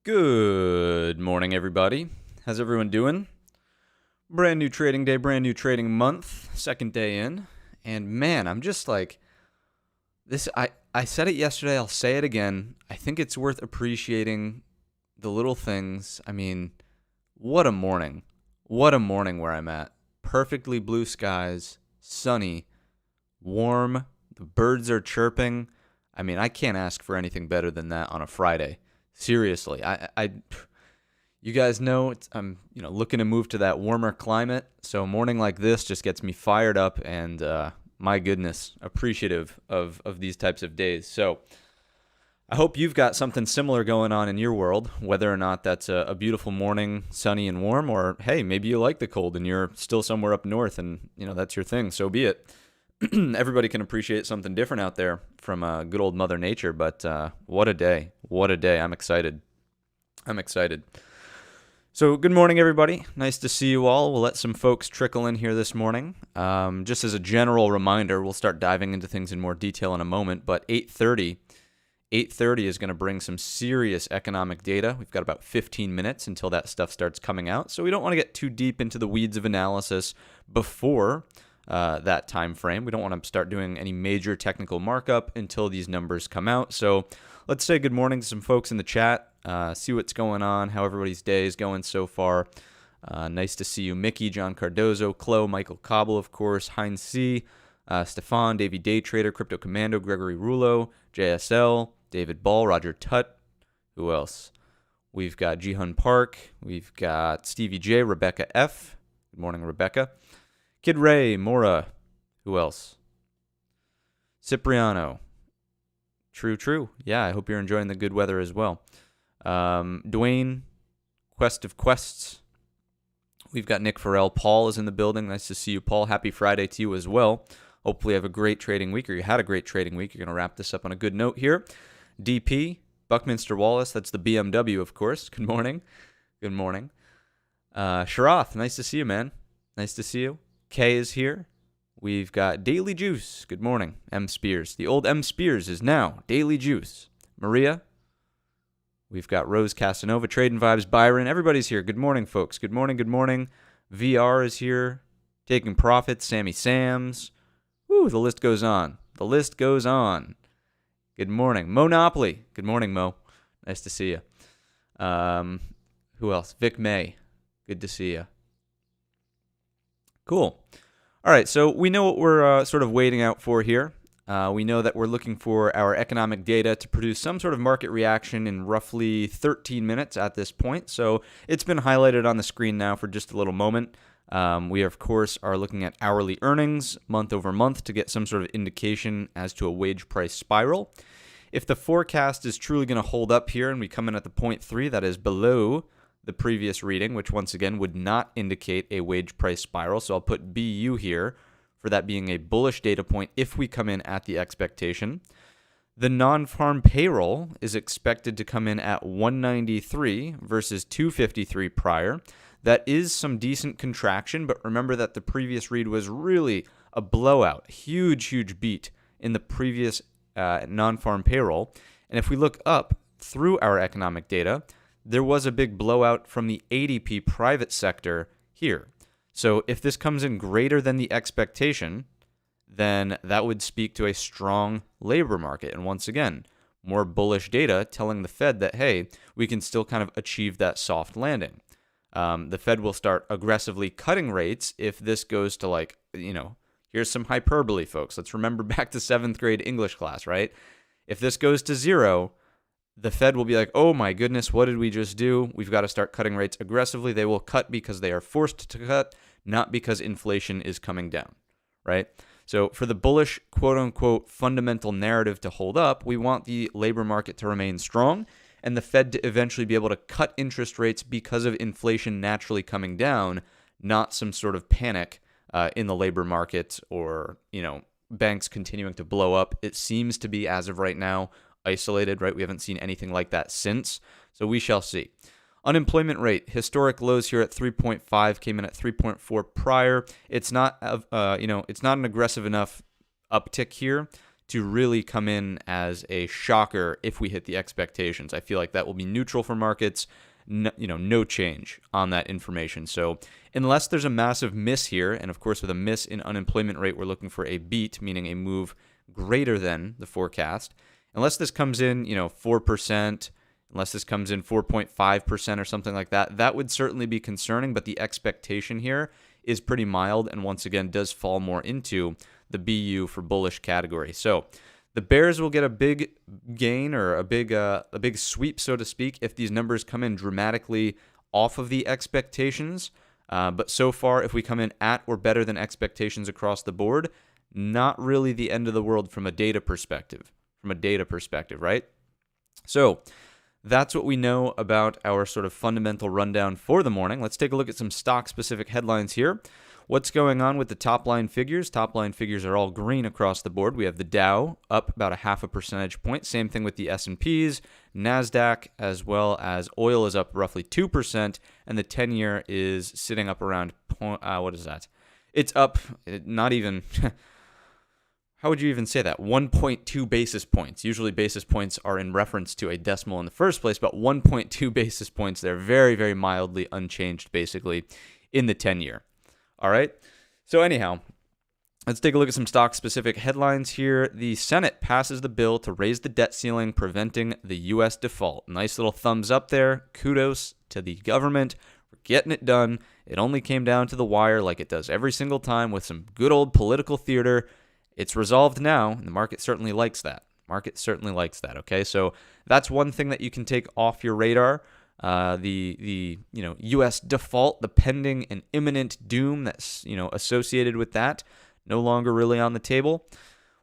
Good morning, everybody. How's everyone doing? Brand new trading day, brand new trading month, second day in. And man, I'm just like, this. I said it yesterday, I'll say it again. I think it's worth appreciating the little things. I mean, what a morning. What a morning where I'm at. Perfectly blue skies, sunny, warm, the birds are chirping. I mean, I can't ask for anything better than that on a Friday. Seriously, you guys know I'm looking to move to that warmer climate. So a morning like this just gets me fired up, and my goodness, appreciative of these types of days. So I hope you've got something similar going on in your world, whether or not that's a beautiful morning, sunny and warm, or hey, maybe you like the cold and you're still somewhere up north, and that's your thing. So be it. Everybody can appreciate something different out there from good old Mother Nature, but what a day. What a day. I'm excited. So good morning, everybody. Nice to see you all. We'll let some folks trickle in here this morning. Just as a general reminder, we'll start diving into things in more detail in a moment, but 8:30 is going to bring some serious economic data. We've got about 15 minutes until that stuff starts coming out, so we don't want to get too deep into the weeds of analysis before that time frame. We don't want to start doing any major technical markup until these numbers come out. So let's say good morning to some folks in the chat, see what's going on, how everybody's day is going so far. Nice to see you, Mickey, John Cardozo, Chloe, Michael Cobble, of course, Heinz C., Stefan, Davey Day Trader, Crypto Commando, Gregory Rulo, JSL, David Ball, Roger Tutt. Who else? We've got Jihun Park. We've got Stevie J, Rebecca F. Good morning, Rebecca. Kid Ray, Mora. Who else? Cipriano. True. Yeah, I hope you're enjoying the good weather as well. Dwayne, Quest of Quests. We've got Nick Farrell. Paul is in the building. Nice to see you, Paul. Happy Friday to you as well. Hopefully you have a great trading week, or you had a great trading week. You're going to wrap this up on a good note here. DP, Buckminster Wallace. That's the BMW, of course. Good morning. Good morning. Sharath, nice to see you, man. Nice to see you. Kay is here. We've got Daily Juice. Good morning, M. Spears. The old M. Spears is now Daily Juice. Maria. We've got Rose Casanova, Trading Vibes, Byron. Everybody's here. Good morning, folks. Good morning. VR is here. Taking Profits, Sammy Sams. Woo, the list goes on. Good morning. Monopoly. Good morning, Mo. Nice to see you. Who else? Vic May. Good to see you. Cool. All right, so we know what we're sort of waiting out for here. We know that we're looking for our economic data to produce some sort of market reaction in roughly 13 minutes at this point. So it's been highlighted on the screen now for just a little moment. We, of course, are looking at hourly earnings month over month to get some sort of indication as to a wage price spiral. If the forecast is truly going to hold up here and we come in at the 0.3, that is below the previous reading, which once again would not indicate a wage price spiral. So I'll put BU here for that being a bullish data point if we come in at the expectation. The non-farm payroll is expected to come in at 193 versus 253 prior. That is some decent contraction, but remember that the previous read was really a blowout, huge beat in the previous non-farm payroll. And if we look up through our economic data, there was a big blowout from the ADP private sector here. So if this comes in greater than the expectation, then that would speak to a strong labor market. And once again, more bullish data telling the Fed that, hey, we can still kind of achieve that soft landing. The Fed will start aggressively cutting rates if this goes to here's some hyperbole, folks. Let's remember back to 7th grade English class, right? If this goes to 0, the Fed will be like, oh my goodness, what did we just do? We've got to start cutting rates aggressively. They will cut because they are forced to cut, not because inflation is coming down, right? So for the bullish, quote-unquote, fundamental narrative to hold up, we want the labor market to remain strong and the Fed to eventually be able to cut interest rates because of inflation naturally coming down, not some sort of panic in the labor market or, banks continuing to blow up. It seems to be, as of right now, isolated, right? We haven't seen anything like that since, so we shall see. Unemployment rate, historic lows here at 3.5, came in at 3.4 prior. It's not, it's not an aggressive enough uptick here to really come in as a shocker if we hit the expectations. I feel like that will be neutral for markets. No change on that information. So unless there's a massive miss here, and of course with a miss in unemployment rate, we're looking for a beat, meaning a move greater than the forecast. Unless this comes in, 4%, unless this comes in 4.5% or something like that, that would certainly be concerning, but the expectation here is pretty mild and once again does fall more into the BU for bullish category. So the bears will get a big gain or a big sweep, so to speak, if these numbers come in dramatically off of the expectations. But so far, if we come in at or better than expectations across the board, not really the end of the world from a data perspective. Right? So that's what we know about our sort of fundamental rundown for the morning. Let's take a look at some stock-specific headlines here. What's going on with the top-line figures? Top-line figures are all green across the board. We have the Dow up about 0.5 percentage point. Same thing with the S&Ps, NASDAQ, as well as oil is up roughly 2%, and the 10-year is sitting up around, what is that? It's up, not even... How would you even say that? 1.2 basis points. Usually basis points are in reference to a decimal in the first place, but 1.2 basis points, they're very, very mildly unchanged, basically, in the 10-year. All right? So anyhow, let's take a look at some stock-specific headlines here. The Senate passes the bill to raise the debt ceiling, preventing the U.S. default. Nice little thumbs up there. Kudos to the government for getting it done. It only came down to the wire like it does every single time with some good old political theater. It's resolved now, and the market certainly likes that. Okay? So that's one thing that you can take off your radar. The U.S. default, the pending and imminent doom that's, associated with that, no longer really on the table.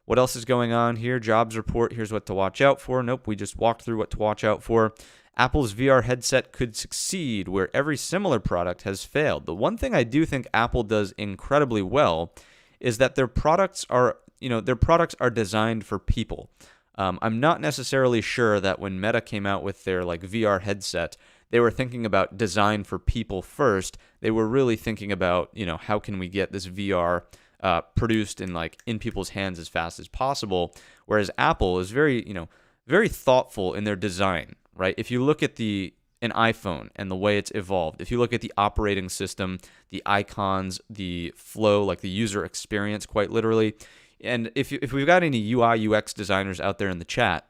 What else is going on here? Jobs report, here's what to watch out for. Nope, we just walked through what to watch out for. Apple's VR headset could succeed where every similar product has failed. The one thing I do think Apple does incredibly well is that their products are designed for people. I'm not necessarily sure that when Meta came out with their VR headset, they were thinking about design for people first. They were really thinking about, how can we get this VR produced in people's hands as fast as possible. Whereas Apple is very thoughtful in their design, right? If you look at an iPhone and the way it's evolved, if you look at the operating system, the icons, the flow, the user experience, quite literally, and if we've got any UI UX designers out there in the chat,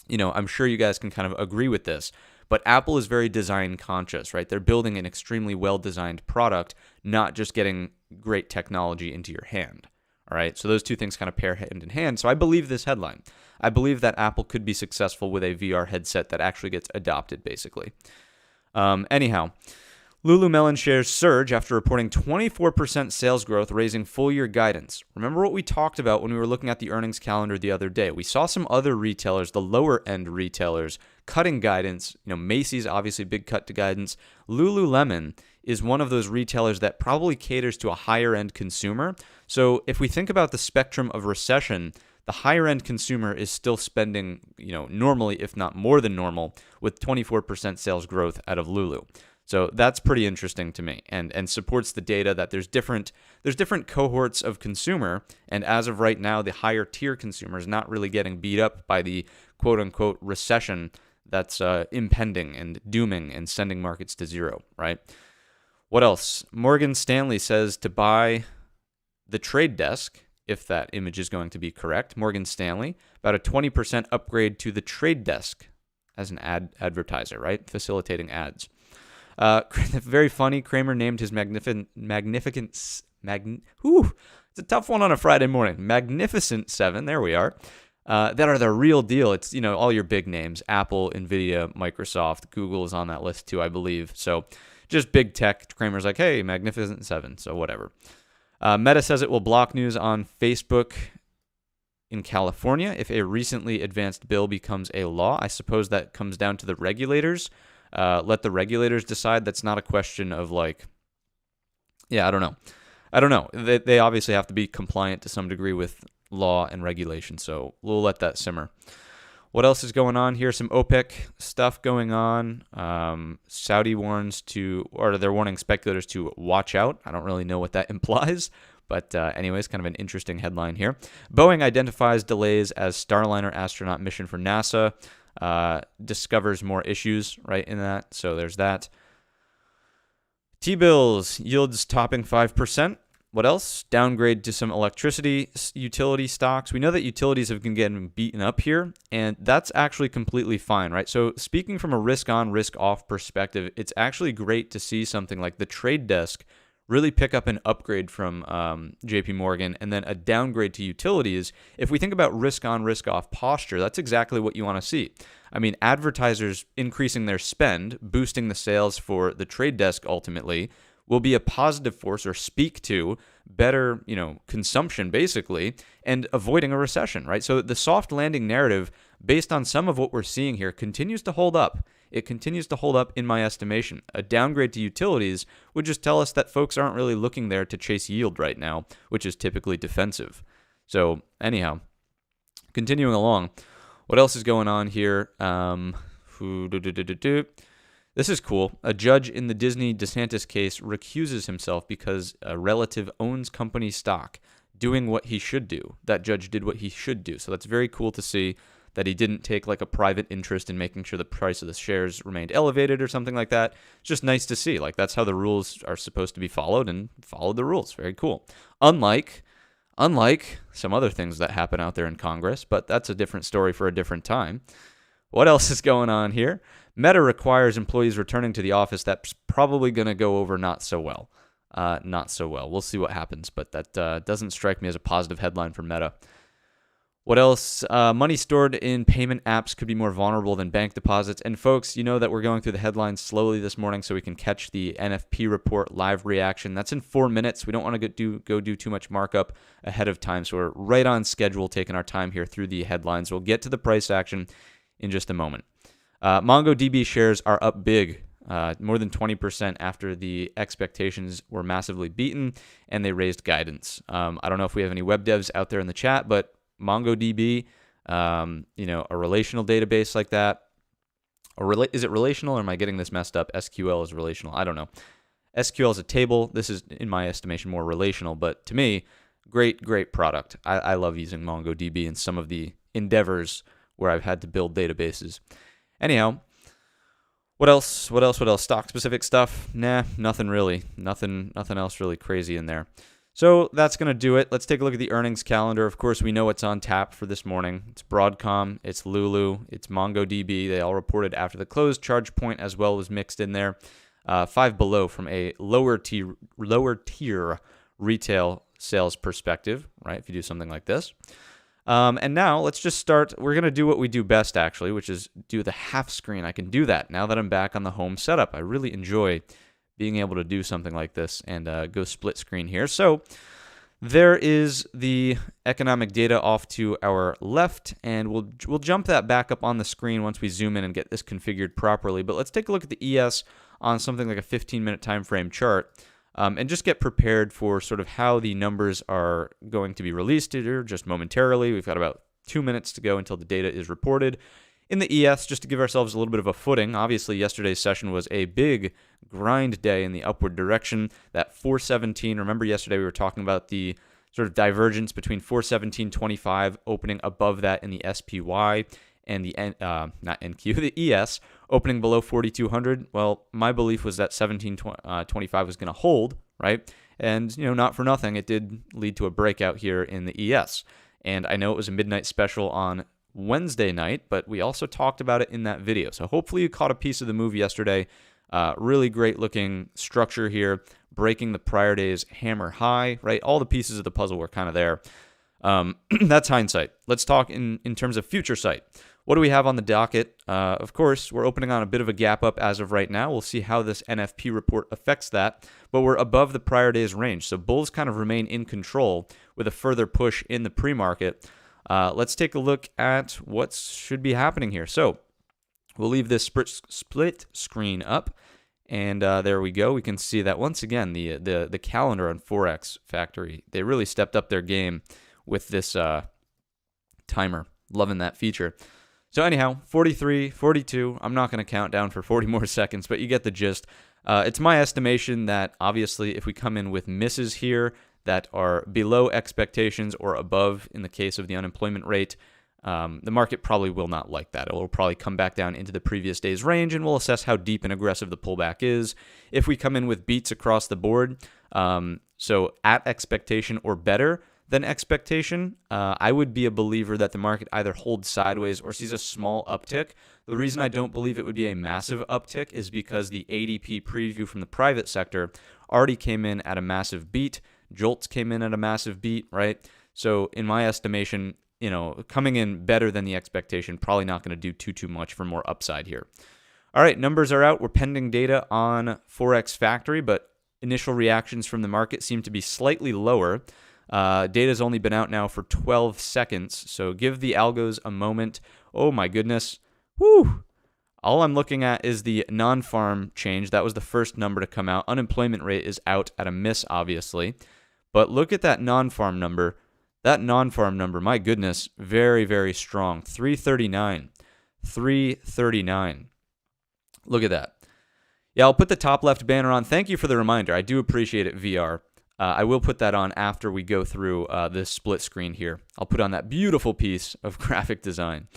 I'm sure you guys can kind of agree with this, but Apple is very design conscious, right? They're building an extremely well-designed product, not just getting great technology into your hand, all right? So those two things kind of pair hand in hand. So I believe this headline. I believe that Apple could be successful with a VR headset that actually gets adopted, basically. Anyhow, Lululemon shares surge after reporting 24% sales growth, raising full-year guidance. Remember what we talked about when we were looking at the earnings calendar the other day. We saw some other retailers, the lower-end retailers, cutting guidance. Macy's, obviously, big cut to guidance. Lululemon is one of those retailers that probably caters to a higher-end consumer. So if we think about the spectrum of recession, the higher-end consumer is still spending, normally, if not more than normal, with 24% sales growth out of Lulu. So that's pretty interesting to me and supports the data that there's different cohorts of consumer, and as of right now, the higher tier consumer is not really getting beat up by the quote-unquote recession that's impending and dooming and sending markets to zero, right? What else? Morgan Stanley says to buy the trade desk, if that image is going to be correct. Morgan Stanley, about a 20% upgrade to the trade desk as an advertiser, right? Facilitating ads. Very funny. Kramer named his it's a tough one on a Friday morning. Magnificent Seven. There we are. That are the real deal. It's, all your big names. Apple, Nvidia, Microsoft, Google is on that list too, I believe. So just big tech. Kramer's like, hey, Magnificent Seven. So whatever. Meta says it will block news on Facebook in California if a recently advanced bill becomes a law. I suppose that comes down to the regulators. Let the regulators decide. That's not a question of I don't know. They obviously have to be compliant to some degree with law and regulation, so we'll let that simmer. What else is going on here? Some OPEC stuff going on. Saudi they're warning speculators to watch out. I don't really know what that implies, But anyways, kind of an interesting headline here. Boeing identifies delays as Starliner astronaut mission for NASA. Discovers more issues, right, in that. So there's that. T-bills, yields topping 5%. What else? Downgrade to some electricity utility stocks. We know that utilities have been getting beaten up here, and that's actually completely fine, right? So speaking from a risk-on, risk-off perspective, it's actually great to see something like the trade desk really pick up an upgrade from JP Morgan and then a downgrade to utilities. If we think about risk-on, risk-off posture, that's exactly what you want to see. I mean, advertisers increasing their spend, boosting the sales for the trade desk ultimately, will be a positive force or speak to better, consumption basically, and avoiding a recession, right? So the soft landing narrative, based on some of what we're seeing here, continues to hold up. It continues to hold up in my estimation. A downgrade to utilities would just tell us that folks aren't really looking there to chase yield right now, which is typically defensive. So anyhow, continuing along, what else is going on here? This is cool. A judge in the Disney DeSantis case recuses himself because a relative owns company stock, doing what he should do. That judge did what he should do. So that's very cool to see that he didn't take like a private interest in making sure the price of the shares remained elevated or something like that. It's just nice to see. Like, that's how the rules are supposed to be followed, and followed the rules. Very cool. Unlike some other things that happen out there in Congress, but that's a different story for a different time. What else is going on here? Meta requires employees returning to the office. That's probably going to go over not so well. We'll see what happens, but that doesn't strike me as a positive headline for Meta. What else? Money stored in payment apps could be more vulnerable than bank deposits. And folks, you know that we're going through the headlines slowly this morning so we can catch the NFP report live reaction. That's in 4 minutes. We don't want to go do too much markup ahead of time, so we're right on schedule taking our time here through the headlines. We'll get to the price action in just a moment. MongoDB shares are up big, more than 20% after the expectations were massively beaten and they raised guidance. I don't know if we have any web devs out there in the chat, but MongoDB, a relational database like that, or is it relational, or am I getting this messed up? SQL is relational. I don't know. SQL is a table. This is, in my estimation, more relational, but to me, great product. I love using MongoDB in some of the endeavors where I've had to build databases. Anyhow, what else? Stock-specific stuff? Nah, nothing really. Nothing else really crazy in there. So that's going to do it. Let's take a look at the earnings calendar. Of course, we know what's on tap for this morning. It's Broadcom, it's Lulu, it's MongoDB. They all reported after the close. ChargePoint as well was mixed in there. Five Below from a lower tier retail sales perspective, right? If you do something like this. And now let's just start. We're going to do what we do best, actually, which is do the half screen. I can do that now that I'm back on the home setup. I really enjoy being able to do something like this and go split screen here. So there is the economic data off to our left, and we'll jump that back up on the screen once we zoom in and get this configured properly. But let's take a look at the ES on something like a 15-minute time frame chart. And just get prepared for sort of how the numbers are going to be released here just momentarily. We've got about 2 minutes to go until the data is reported. In the ES, just to give ourselves a little bit of a footing, obviously yesterday's session was a big grind day in the upward direction. That 417, remember yesterday we were talking about the sort of divergence between 417.25 opening above that in the SPY and the not NQ, the ES opening below 4,200. Well, my belief was that 1725 was going to hold, right? And not for nothing, it did lead to a breakout here in the ES. And I know it was a midnight special on Wednesday night, but we also talked about it in that video. So hopefully you caught a piece of the move yesterday. Really great looking structure here, breaking the prior day's hammer high, right? All the pieces of the puzzle were kind of there. That's hindsight. Let's talk in terms of future sight. What do we have on the docket? Of course, we're opening on a bit of a gap up as of right now. We'll see how this NFP report affects that, but we're above the prior day's range. So bulls kind of remain in control with a further push in the pre-market. Let's take a look at what should be happening here. So we'll leave this split screen up, and there we go. We can see that once again, the calendar on Forex Factory, they really stepped up their game with this timer. Loving that feature. So anyhow, 43, 42. I'm not going to count down for 40 more seconds, but you get the gist. It's my estimation that obviously if we come in with misses here, that are below expectations or above in the case of the unemployment rate, the market probably will not like that. It will probably come back down into the previous day's range, and we'll assess how deep and aggressive the pullback is. If we come in with beats across the board, so at expectation or better than expectation, I would be a believer that the market either holds sideways or sees a small uptick. The reason I don't believe it would be a massive uptick is because the ADP preview from the private sector already came in at a massive beat. Jolts came in at a massive beat, right? So in my estimation, coming in better than the expectation, probably not going to do too much for more upside here. All right, numbers are out. We're pending data on Forex Factory, but initial reactions from the market seem to be slightly lower. Data's only been out now for 12 seconds, so give the algos a moment. Oh my goodness. Whew. All I'm looking at is the non-farm change. That was the first number to come out. Unemployment rate is out at a miss, obviously. But look at that non-farm number. That non-farm number, my goodness, very, very strong. 339. 339. Look at that. Yeah, I'll put the top left banner on. Thank you for the reminder. I do appreciate it, VR. I will put that on after we go through this split screen here. I'll put on that beautiful piece of graphic design.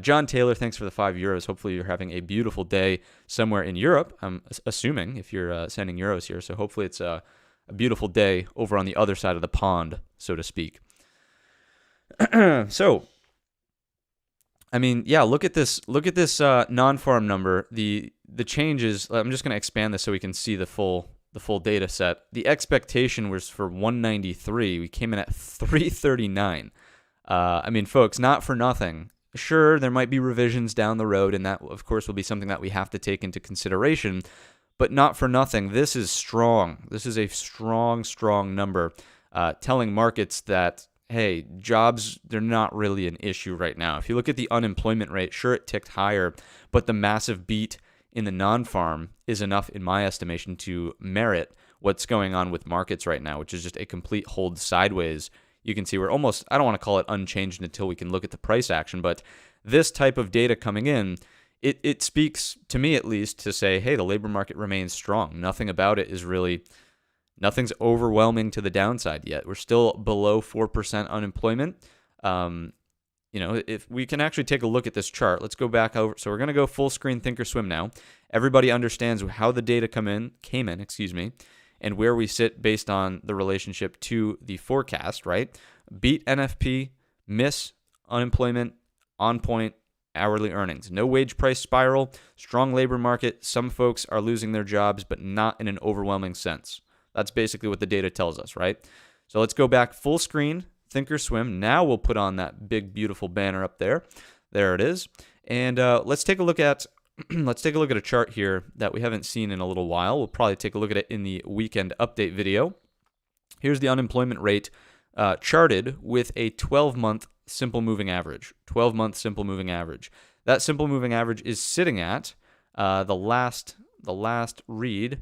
John Taylor, thanks for the €5. Hopefully you're having a beautiful day somewhere in Europe, I'm assuming, if you're sending euros here. So hopefully it's a beautiful day over on the other side of the pond, so to speak. So, I mean, yeah, look at this non-farm number. The changes, I'm just going to expand this so we can see the full data set. The expectation was for 193. We came in at 339. I mean, folks, not for nothing. Sure, there might be revisions down the road, and that, of course, will be something that we have to take into consideration, but not for nothing. This is strong. This is a strong number, telling markets that, hey, jobs, they're not really an issue right now. If you look at the unemployment rate, sure, it ticked higher, but the massive beat in the non-farm is enough, in my estimation, to merit what's going on with markets right now, which is just a complete hold sideways. You can see we're almost, I don't want to call it unchanged until we can look at the price action, but this type of data coming in, it speaks, to me at least, to say, hey, the labor market remains strong. Nothing about it is really, nothing's overwhelming to the downside yet. We're still below 4% unemployment. If we can actually take a look at this chart, let's go back over. So we're going to go full screen Thinkorswim now. Everybody understands how the data came in, and where we sit based on the relationship to the forecast, right? Beat NFP, miss unemployment, on point, hourly earnings. No wage price spiral, strong labor market. Some folks are losing their jobs, but not in an overwhelming sense. That's basically what the data tells us, right? So let's go back full screen, Thinkorswim. Now we'll put on that big, beautiful banner up there. There it is. And let's take a look at a chart here that we haven't seen in a little while. We'll probably take a look at it in the weekend update video. Here's the unemployment rate charted with a 12-month simple moving average. 12-month simple moving average. That simple moving average is sitting at the last read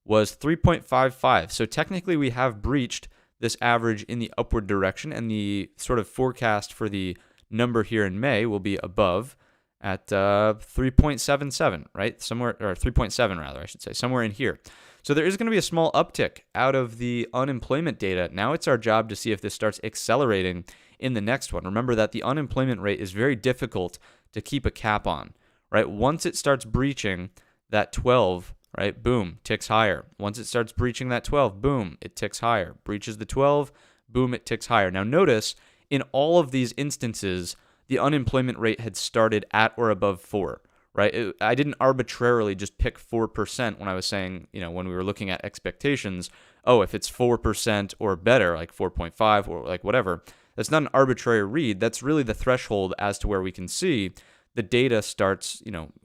was 3.55. So technically we have breached this average in the upward direction, and the sort of forecast for the number here in May will be above at 3.77, right? Somewhere, or 3.7 rather, I should say, somewhere in here. So there is going to be a small uptick out of the unemployment data. Now it's our job to see if this starts accelerating in the next one. Remember that the unemployment rate is very difficult to keep a cap on, right? Once it starts breaching that 12, right, boom, ticks higher. Once it starts breaching that 12, boom, it ticks higher. Breaches the 12, boom, it ticks higher. Now notice, in all of these instances, the unemployment rate had started at or above 4, right? I didn't arbitrarily just pick 4% when I was saying, when we were looking at expectations, oh, if it's 4% or better, like 4.5 or like whatever, that's not an arbitrary read. That's really the threshold as to where we can see the data starts,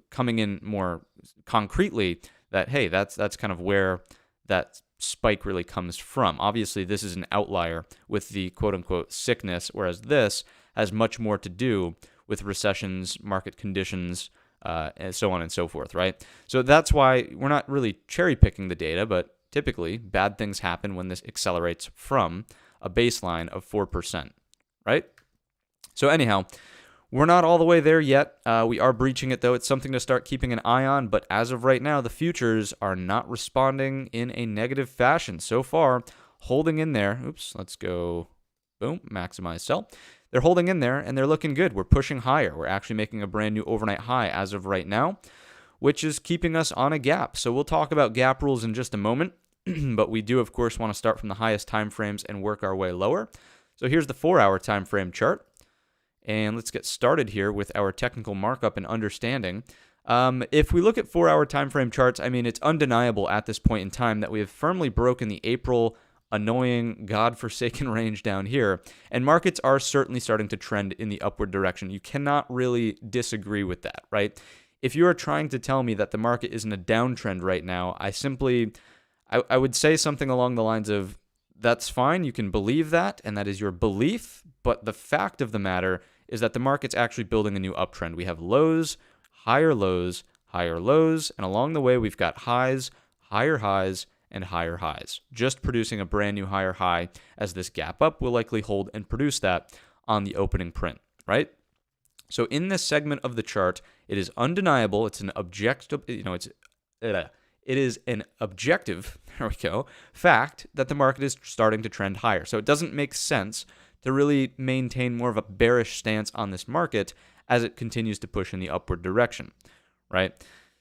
coming in more concretely that, hey, that's kind of where that spike really comes from. Obviously, this is an outlier with the quote-unquote sickness, whereas this has much more to do with recessions, market conditions, and so on and so forth, right? So that's why we're not really cherry-picking the data, but typically bad things happen when this accelerates from a baseline of 4%, right? So anyhow, we're not all the way there yet. We are breaching it, though. It's something to start keeping an eye on, but as of right now, the futures are not responding in a negative fashion. So far, holding in there. Oops, let's go, boom, maximize sell. They're holding in there and they're looking good. We're pushing higher. We're actually making a brand new overnight high as of right now, which is keeping us on a gap. So we'll talk about gap rules in just a moment, but we do, of course, want to start from the highest time frames and work our way lower. So here's the 4-hour time frame chart. And let's get started here with our technical markup and understanding. If we look at 4-hour time frame charts, I mean, it's undeniable at this point in time that we have firmly broken the April annoying, godforsaken range down here, and markets are certainly starting to trend in the upward direction. You cannot really disagree with that, right? If you are trying to tell me that the market is in a downtrend right now, I would say something along the lines of, that's fine, you can believe that, and that is your belief, but the fact of the matter is that the market's actually building a new uptrend. We have lows, higher lows, and along the way we've got highs, and higher highs, just producing a brand new higher high as this gap up will likely hold and produce that on the opening print, right? So in this segment of the chart, it is undeniable, it's an objective, it is an objective, there we go, fact that the market is starting to trend higher. So it doesn't make sense to really maintain more of a bearish stance on this market as it continues to push in the upward direction, right?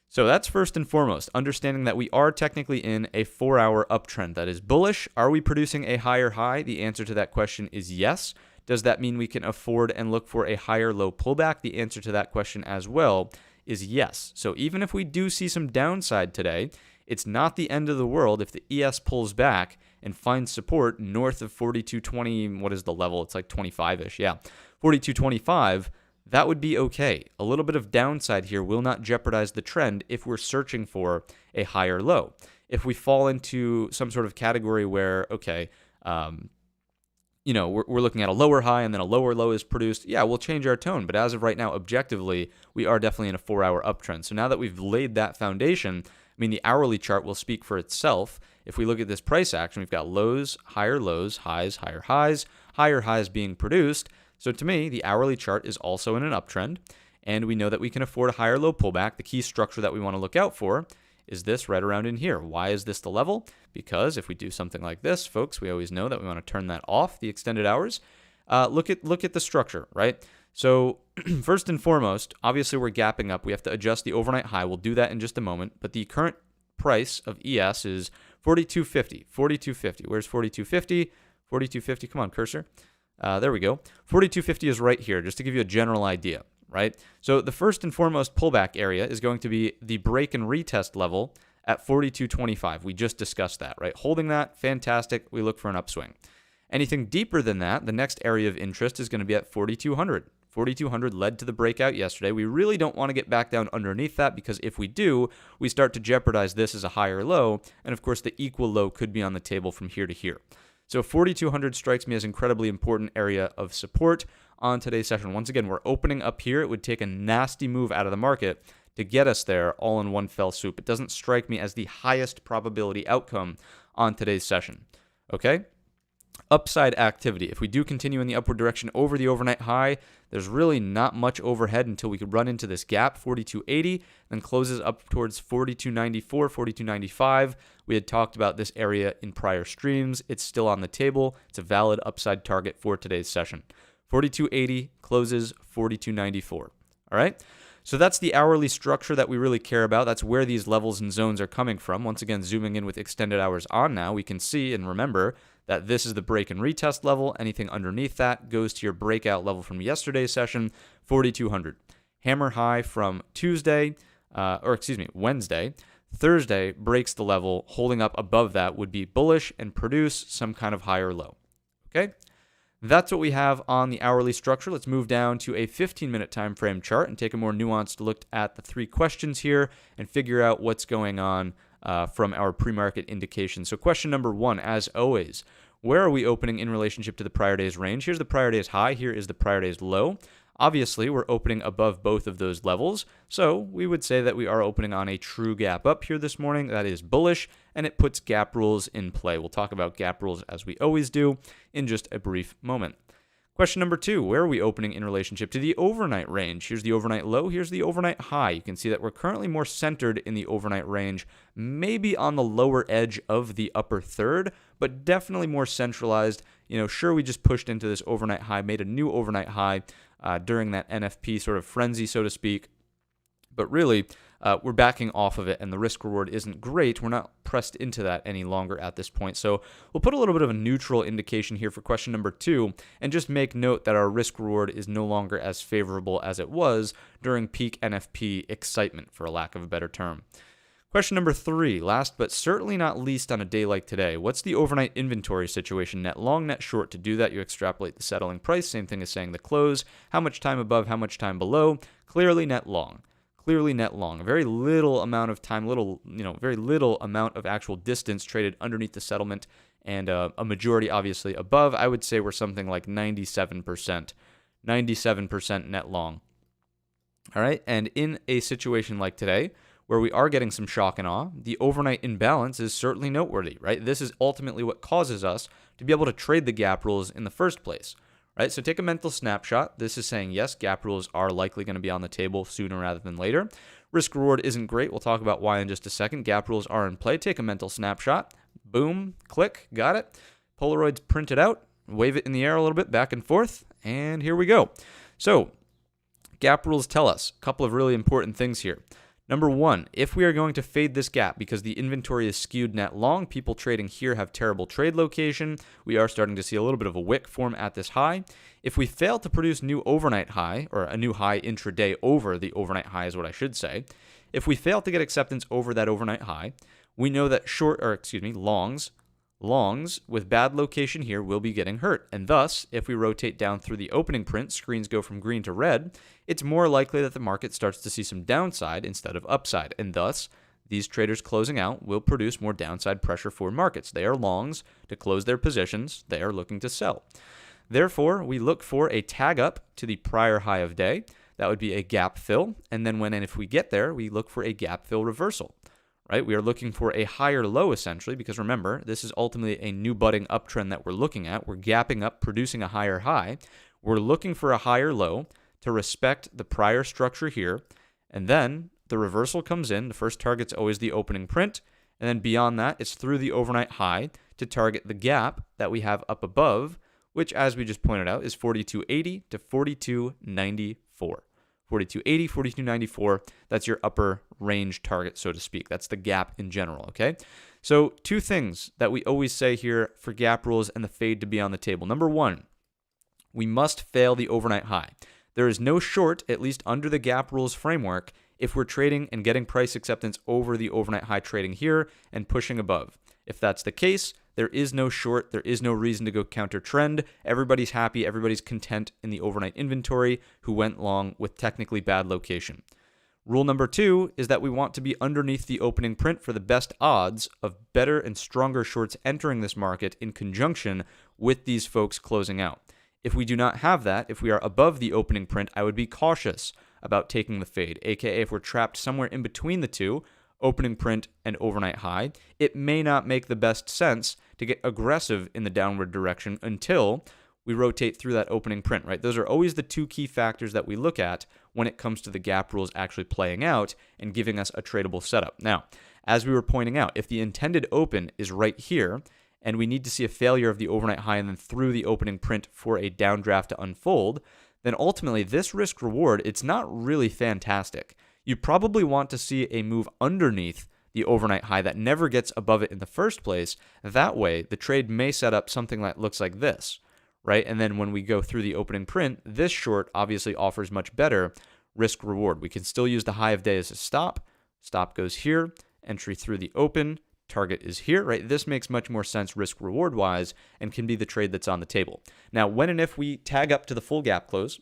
So that's first and foremost, understanding that we are technically in a 4-hour uptrend that is bullish. Are we producing a higher high? The answer to that question is yes. Does that mean we can afford and look for a higher low pullback? The answer to that question as well is yes. So even if we do see some downside today, it's not the end of the world if the ES pulls back and finds support north of 42.20. What is the level? It's like 25-ish. Yeah, 42.25. That would be okay. A little bit of downside here will not jeopardize the trend if we're searching for a higher low. If we fall into some sort of category where, okay, we're looking at a lower high and then a lower low is produced, yeah, we'll change our tone. But as of right now, objectively, we are definitely in a 4-hour uptrend. So now that we've laid that foundation, I mean, the hourly chart will speak for itself. If we look at this price action, we've got lows, highs, higher highs being produced. So to me, the hourly chart is also in an uptrend, and we know that we can afford a higher low pullback. The key structure that we want to look out for is this right around in here. Why is this the level? Because if we do something like this, folks, we always know that we want to turn that off, the extended hours. Look at the structure, right? So first and foremost, obviously we're gapping up. We have to adjust the overnight high. We'll do that in just a moment. But the current price of ES is 42.50. 42.50. Where's 42.50? 42.50. Come on, cursor. There we go. 42.50 is right here, just to give you a general idea, right? So the first and foremost pullback area is going to be the break and retest level at 42.25. We just discussed that, right? Holding that, fantastic. We look for an upswing. Anything deeper than that, the next area of interest is going to be at 4,200. 4,200 led to the breakout yesterday. We really don't want to get back down underneath that because if we do, we start to jeopardize this as a higher low. And of course, the equal low could be on the table from here to here. So 4,200 strikes me as an incredibly important area of support on today's session. Once again, we're opening up here. It would take a nasty move out of the market to get us there all in one fell swoop. It doesn't strike me as the highest probability outcome on today's session. Okay? Upside activity. If we do continue in the upward direction over the overnight high, there's really not much overhead until we could run into this gap, 42.80, then closes up towards 42.94, 42.95. We had talked about this area in prior streams. It's still on the table. It's a valid upside target for today's session. 42.80 closes 42.94. All right? So that's the hourly structure that we really care about. That's where these levels and zones are coming from. Once again, zooming in with extended hours on now, we can see and remember that this is the break and retest level. Anything underneath that goes to your breakout level from yesterday's session, 4,200. Hammer high from Wednesday. Thursday breaks the level. Holding up above that would be bullish and produce some kind of higher low. Okay? That's what we have on the hourly structure. Let's move down to a 15-minute time frame chart and take a more nuanced look at the three questions here and figure out what's going on from our pre-market indications. So question number one, as always, where are we opening in relationship to the prior day's range? Here's the prior day's high. Here is the prior day's low. Obviously, we're opening above both of those levels, so we would say that we are opening on a true gap up here this morning. That is bullish, and it puts gap rules in play. We'll talk about gap rules as we always do in just a brief moment. Question number 2, where are we opening in relationship to the overnight range? Here's the overnight low, here's the overnight high. You can see that we're currently more centered in the overnight range, maybe on the lower edge of the upper third, but definitely more centralized. Sure, we just pushed into this overnight high, made a new overnight high during that NFP sort of frenzy, so to speak. But really, we're backing off of it, and the risk reward isn't great. We're not pressed into that any longer at this point. So we'll put a little bit of a neutral indication here for question number 2, and just make note that our risk reward is no longer as favorable as it was during peak NFP excitement, for a lack of a better term. Question number 3, last but certainly not least on a day like today. What's the overnight inventory situation? Net long, net short. To do that, you extrapolate the settling price. Same thing as saying the close. How much time above, how much time below? Clearly net long. Clearly net long. Very little amount of time, very little amount of actual distance traded underneath the settlement, and a majority obviously above. I would say we're something like 97%. 97% net long. All right, and in a situation like today, where we are getting some shock and awe, the overnight imbalance is certainly noteworthy, right? This is ultimately what causes us to be able to trade the gap rules in the first place. Right, so take a mental snapshot. This is saying, yes, gap rules are likely going to be on the table sooner rather than later. Risk reward isn't great. We'll talk about why in just a second. Gap rules are in play. Take a mental snapshot. Boom, click, got it. Polaroids printed out. Wave it in the air a little bit, back and forth, and here we go. So gap rules tell us a couple of really important things here. Number 1, if we are going to fade this gap because the inventory is skewed net long, people trading here have terrible trade location. We are starting to see a little bit of a wick form at this high. If we fail to produce new overnight high, or a new high intraday over the overnight high is what I should say. If we fail to get acceptance over that overnight high, we know that longs with bad location here will be getting hurt. And thus, if we rotate down through the opening print, screens go from green to red, it's more likely that the market starts to see some downside instead of upside. And thus, these traders closing out will produce more downside pressure for markets. They are longs to close their positions. They are looking to sell. Therefore, we look for a tag up to the prior high of day. That would be a gap fill. And then if we get there, we look for a gap fill reversal. Right? We are looking for a higher low, essentially, because remember, this is ultimately a new budding uptrend that we're looking at. We're gapping up, producing a higher high. We're looking for a higher low to respect the prior structure here, and then the reversal comes in. The first target's always the opening print, and then beyond that, it's through the overnight high to target the gap that we have up above, which, as we just pointed out, is 42.80 to 42.94. 42.80, 42.94, that's your upper range target, so to speak. That's the gap in general, okay? So 2 things that we always say here for gap rules and the fade to be on the table. Number 1, we must fail the overnight high. There is no short, at least under the gap rules framework, if we're trading and getting price acceptance over the overnight high trading here and pushing above. If that's the case, there is no short. There is no reason to go counter trend. Everybody's happy. Everybody's content in the overnight inventory who went long with technically bad location. Rule number 2 is that we want to be underneath the opening print for the best odds of better and stronger shorts entering this market in conjunction with these folks closing out. If we do not have that, if we are above the opening print, I would be cautious about taking the fade, aka if we're trapped somewhere in between the two, opening print and overnight high, it may not make the best sense to get aggressive in the downward direction until we rotate through that opening print, right? Those are always the 2 key factors that we look at when it comes to the gap rules actually playing out and giving us a tradable setup. Now, as we were pointing out, if the intended open is right here and we need to see a failure of the overnight high and then through the opening print for a downdraft to unfold, then ultimately this risk reward, it's not really fantastic. You probably want to see a move underneath the overnight high that never gets above it in the first place. That way, the trade may set up something that looks like this, right? And then when we go through the opening print, this short obviously offers much better risk reward. We can still use the high of day as a stop. Stop goes here, entry through the open, target is here, right? This makes much more sense risk reward wise and can be the trade that's on the table. Now, when and if we tag up to the full gap close,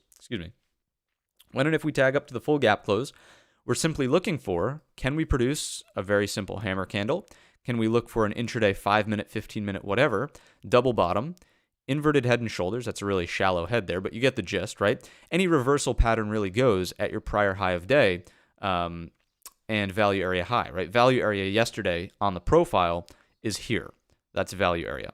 we're simply looking for, can we produce a very simple hammer candle? Can we look for an intraday 5-minute, 15-minute, whatever, double bottom, inverted head and shoulders? That's a really shallow head there, but you get the gist, right? Any reversal pattern really goes at your prior high of day and value area high, right? Value area yesterday on the profile is here. That's value area.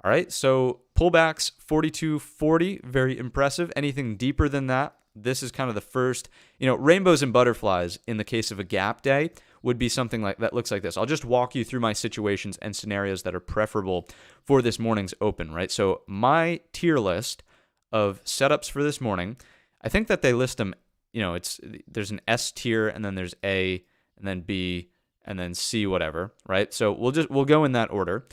All right, so Pullbacks, 42.40, very impressive. Anything deeper than that, this is kind of the first, rainbows and butterflies in the case of a gap day would be something like that looks like this. I'll just walk you through my situations and scenarios that are preferable for this morning's open, right? So my tier list of setups for this morning, I think that they list them, there's an S tier and then there's A and then B and then C, whatever, right? So we'll go in that order.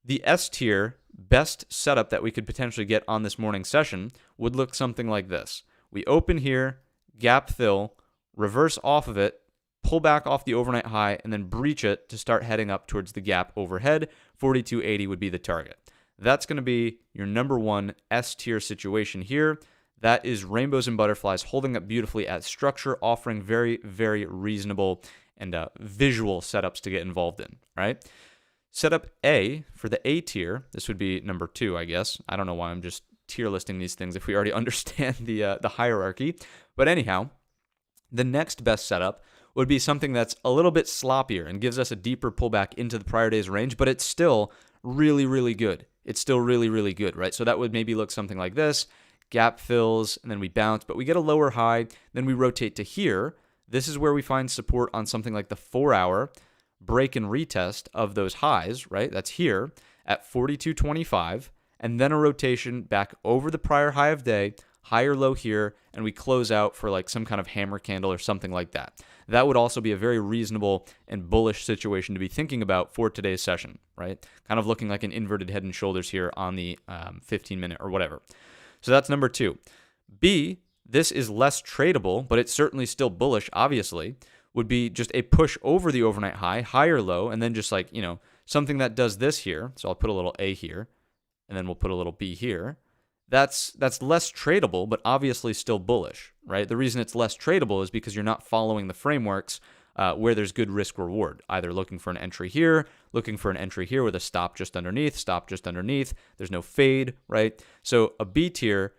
The S tier best setup that we could potentially get on this morning's session would look something like this. We open here, gap fill, reverse off of it, pull back off the overnight high, and then breach it to start heading up towards the gap overhead. 42.80 would be the target. That's going to be your number one S tier situation here. That is rainbows and butterflies holding up beautifully at structure, offering very, very reasonable and visual setups to get involved in, right? Setup A for the A tier, this would be number 2, I guess. I don't know why I'm just tier listing these things if we already understand the hierarchy. But anyhow, the next best setup would be something that's a little bit sloppier and gives us a deeper pullback into the prior day's range, but it's still really, really good. It's still really, really good, right? So that would maybe look something like this. Gap fills, and then we bounce, but we get a lower high, then we rotate to here. This is where we find support on something like the 4-hour break and retest of those highs, right? That's here at 42.25, and then a rotation back over the prior high of day, higher low here, and we close out for like some kind of hammer candle or something like that. That would also be a very reasonable and bullish situation to be thinking about for today's session, right? Kind of looking like an inverted head and shoulders here on the 15-minute or whatever. So that's number 2. B, this is less tradable, but it's certainly still bullish, obviously, would be just a push over the overnight high, higher low, and then just like, something that does this here. So I'll put a little A here, and then we'll put a little B here. That's less tradable, but obviously still bullish, right? The reason it's less tradable is because you're not following the frameworks where there's good risk reward, either looking for an entry here, looking for an entry here with a stop just underneath. There's no fade, right? So a B tier,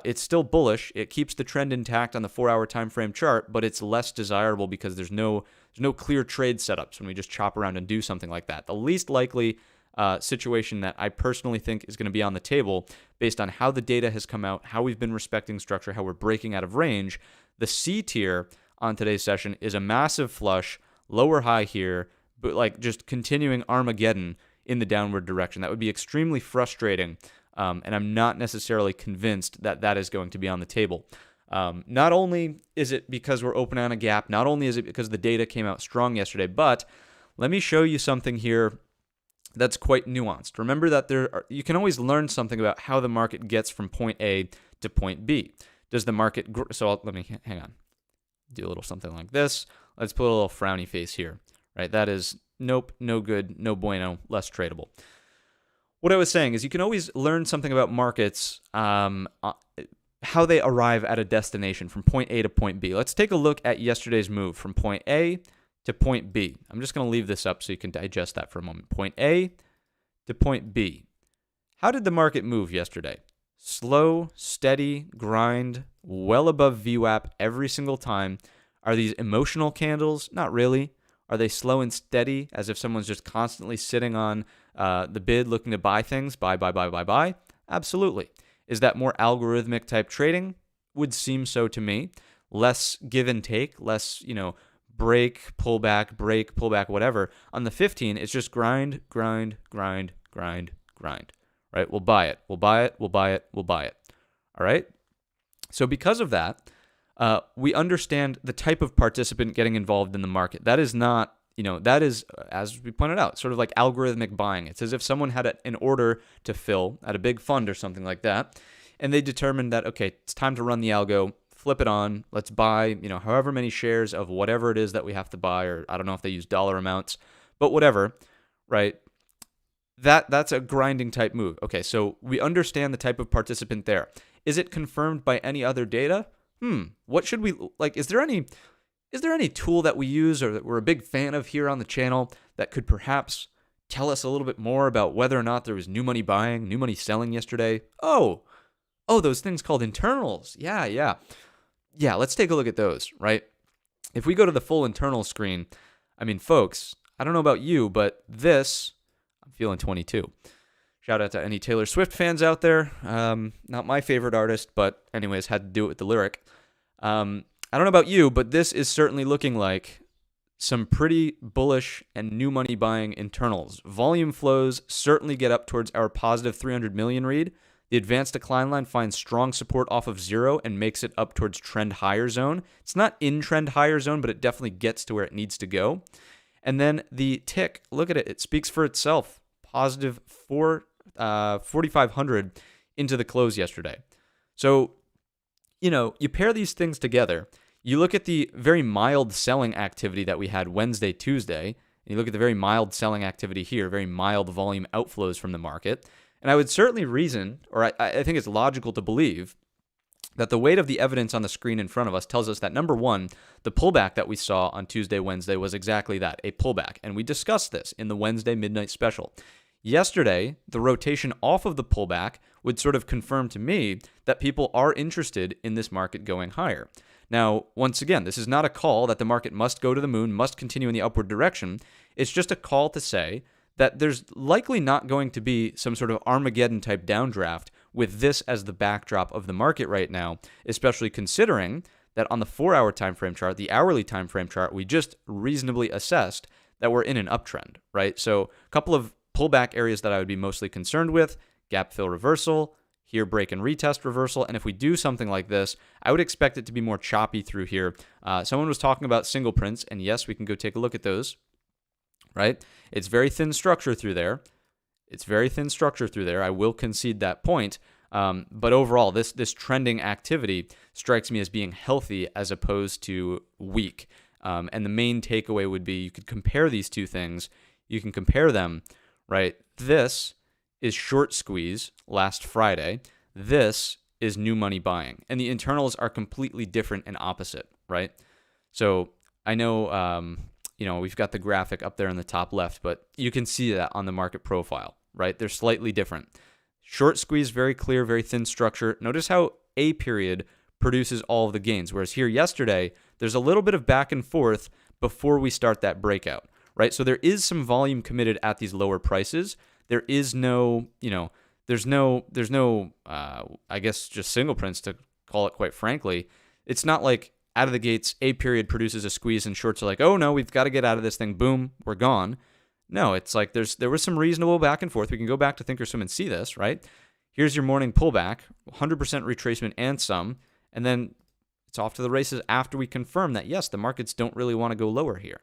it's still bullish. It keeps the trend intact on the 4-hour time frame chart, but it's less desirable because there's no clear trade setups when we just chop around and do something like that. The least likely situation that I personally think is going to be on the table based on how the data has come out, how we've been respecting structure, how we're breaking out of range. The C tier on today's session is a massive flush, lower high here, but like just continuing Armageddon in the downward direction. That would be extremely frustrating, and I'm not necessarily convinced that that is going to be on the table. Not only is it because we're open on a gap, not only is it because the data came out strong yesterday, but let me show you something here that's quite nuanced. Remember that you can always learn something about how the market gets from point A to point B. Does the market let me hang on. Do a little something like this. Let's put a little frowny face here, right? That is nope, no good, no bueno, less tradable. What I was saying is you can always learn something about markets, how they arrive at a destination from point A to point B. Let's take a look at yesterday's move from point A to point B. I'm just going to leave this up so you can digest that for a moment. Point A to point B. How did the market move yesterday? Slow, steady, grind, well above VWAP every single time. Are these emotional candles? Not really. Are they slow and steady, as if someone's just constantly sitting on the bid looking to buy things? Buy. Absolutely. Is that more algorithmic type trading? Would seem so to me. Less give and take, less, break, pull back, whatever. On the 15, it's just grind. Right? We'll buy it. All right? So because of that, we understand the type of participant getting involved in the market. That is not, that is, as we pointed out, sort of like algorithmic buying. It's as if someone had an order to fill at a big fund or something like that, and they determined that, okay, it's time to run the algo, flip it on, let's buy, however many shares of whatever it is that we have to buy, or I don't know if they use dollar amounts, but whatever, right? That's a grinding type move. Okay, so we understand the type of participant there. Is it confirmed by any other data? What should we like? Is there any tool that we use or that we're a big fan of here on the channel that could perhaps tell us a little bit more about whether or not there was new money buying, new money selling yesterday? Oh, those things called internals. Yeah. Let's take a look at those, right? If we go to the full internal screen, I mean, folks, I don't know about you, but this, I'm feeling 22, Shout out to any Taylor Swift fans out there. Not my favorite artist, but anyways, had to do it with the lyric. I don't know about you, but this is certainly looking like some pretty bullish and new money buying internals. Volume flows certainly get up towards our positive 300 million read. The advanced decline line finds strong support off of 0 and makes it up towards trend higher zone. It's not in trend higher zone, but it definitely gets to where it needs to go. And then the tick, look at it. It speaks for itself. Positive 4,500 into the close yesterday. So, you pair these things together. You look at the very mild selling activity that we had Wednesday, Tuesday, and you look at the very mild selling activity here, very mild volume outflows from the market. And I would certainly reason, or I think it's logical to believe, that the weight of the evidence on the screen in front of us tells us that, number one, the pullback that we saw on Tuesday, Wednesday was exactly that, a pullback. And we discussed this in the Wednesday midnight special. Yesterday, the rotation off of the pullback would sort of confirm to me that people are interested in this market going higher. Now, once again, this is not a call that the market must go to the moon, must continue in the upward direction. It's just a call to say that there's likely not going to be some sort of Armageddon-type downdraft with this as the backdrop of the market right now, especially considering that on the 4-hour time frame chart, the hourly time frame chart, we just reasonably assessed that we're in an uptrend, right? So a couple of pullback areas that I would be mostly concerned with: gap fill reversal, here break and retest reversal. And if we do something like this, I would expect it to be more choppy through here. Someone was talking about single prints, and yes, we can go take a look at those, right? It's very thin structure through there. I will concede that point. But overall, this trending activity strikes me as being healthy as opposed to weak. And the main takeaway would be you could compare these two things. You can compare them, right? This is short squeeze last Friday. This is new money buying. And the internals are completely different and opposite, right? So I know, we've got the graphic up there in the top left, but you can see that on the market profile, right? They're slightly different. Short squeeze, very clear, very thin structure. Notice how A period produces all of the gains, whereas here yesterday, there's a little bit of back and forth before we start that breakout, right? So there is some volume committed at these lower prices. There is no, there's no, I guess just single prints to call it, quite frankly. It's not like out of the gates, A period produces a squeeze and shorts are like, oh no, we've got to get out of this thing. Boom, we're gone. No, it's like there was some reasonable back and forth. We can go back to Thinkorswim and see this, right? Here's your morning pullback, 100% retracement and some, and then it's off to the races after we confirm that, yes, the markets don't really want to go lower here.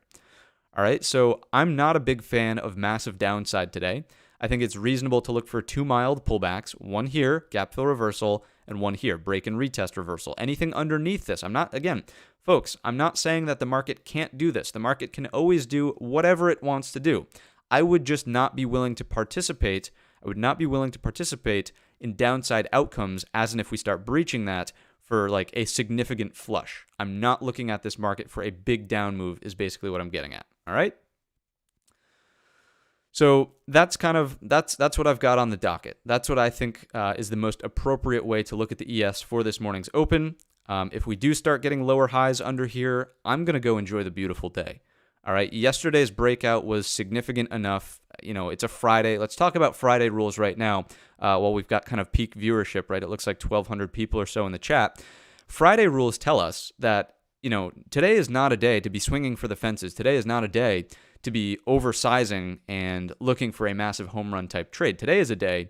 All right, so I'm not a big fan of massive downside today. I think it's reasonable to look for two mild pullbacks, one here, gap fill reversal, and one here, break and retest reversal. Anything underneath this, I'm not saying that the market can't do this. The market can always do whatever it wants to do. I would just not be willing to participate. I would not be willing to participate in downside outcomes as in if we start breaching that for like a significant flush. I'm not looking at this market for a big down move is basically what I'm getting at. All right? So that's what I've got on the docket. That's what I think is the most appropriate way to look at the ES for this morning's open. If we do start getting lower highs under here, I'm going to go enjoy the beautiful day. All right. Yesterday's breakout was significant enough. It's a Friday. Let's talk about Friday rules right now while we've got kind of peak viewership, right? It looks like 1,200 people or so in the chat. Friday rules tell us that, today is not a day to be swinging for the fences. Today is not a day to be oversizing and looking for a massive home run type trade. Today is a day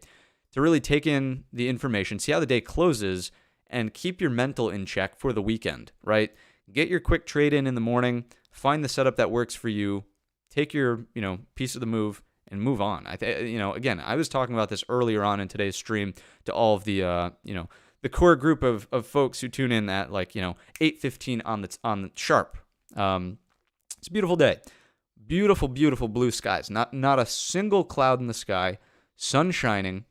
to really take in the information, see how the day closes, and keep your mental in check for the weekend, right? Get your quick trade in the morning, find the setup that works for you, take your, piece of the move and move on. Again, I was talking about this earlier on in today's stream to all of the, the core group of folks who tune in at 8:15 on the sharp. It's a beautiful day. Beautiful, beautiful blue skies. Not a single cloud in the sky. Sun shining.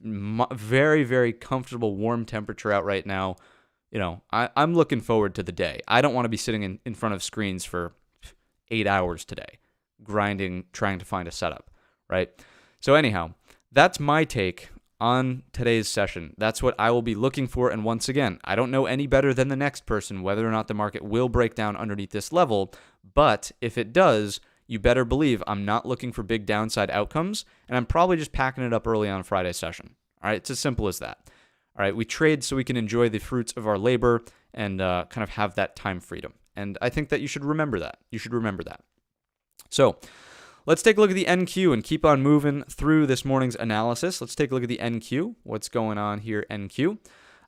Very, very comfortable, warm temperature out right now. I'm looking forward to the day. I don't want to be sitting in front of screens for 8 hours today, grinding, trying to find a setup, right? So anyhow, that's my take on today's session. That's what I will be looking for. And once again, I don't know any better than the next person whether or not the market will break down underneath this level. But if it does, you better believe I'm not looking for big downside outcomes, and I'm probably just packing it up early on Friday session. All right, it's as simple as that. All right, we trade so we can enjoy the fruits of our labor and kind of have that time freedom. And I think that you should remember that. You should remember that. So let's take a look at the NQ and keep on moving through this morning's analysis. Let's take a look at the NQ. What's going on here, NQ?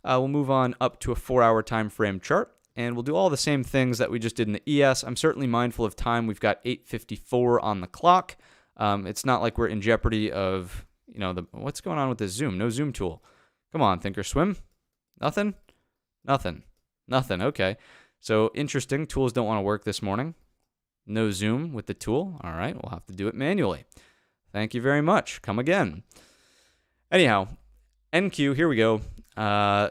We'll move on up to a 4-hour time frame chart, and we'll do all the same things that we just did in the ES. I'm certainly mindful of time. We've got 8:54 on the clock. It's not like we're in jeopardy of, what's going on with this Zoom? No Zoom tool. Come on, Thinkorswim. Nothing? Nothing. Okay. So interesting. Tools don't want to work this morning. No Zoom with the tool. All right, we'll have to do it manually. Thank you very much. Come again. Anyhow, NQ, here we go.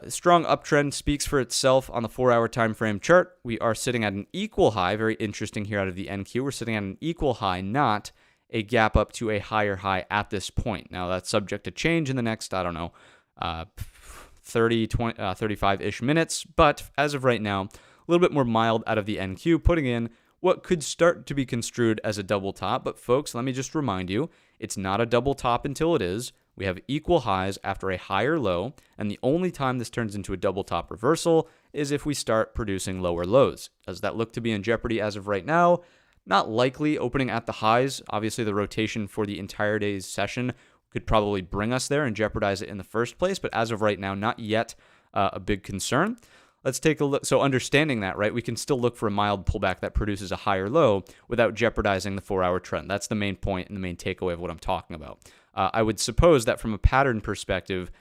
Strong uptrend speaks for itself on the 4-hour time frame chart. We are sitting at an equal high. Very interesting here out of the NQ. We're sitting at an equal high, not a gap up to a higher high at this point. Now, that's subject to change in the next, 35-ish minutes. But as of right now, a little bit more mild out of the NQ, putting in what could start to be construed as a double top. But folks, let me just remind you, it's not a double top until it is. We have equal highs after a higher low, and the only time this turns into a double top reversal is if we start producing lower lows. Does that look to be in jeopardy as of right now? Not likely. Opening at the highs, obviously the rotation for the entire day's session could probably bring us there and jeopardize it in the first place, but as of right now, not yet a big concern. Let's take a look. So understanding that, right, we can still look for a mild pullback that produces a higher low without jeopardizing the 4-hour trend. That's the main point and the main takeaway of what I'm talking about. I would suppose that from a pattern perspective,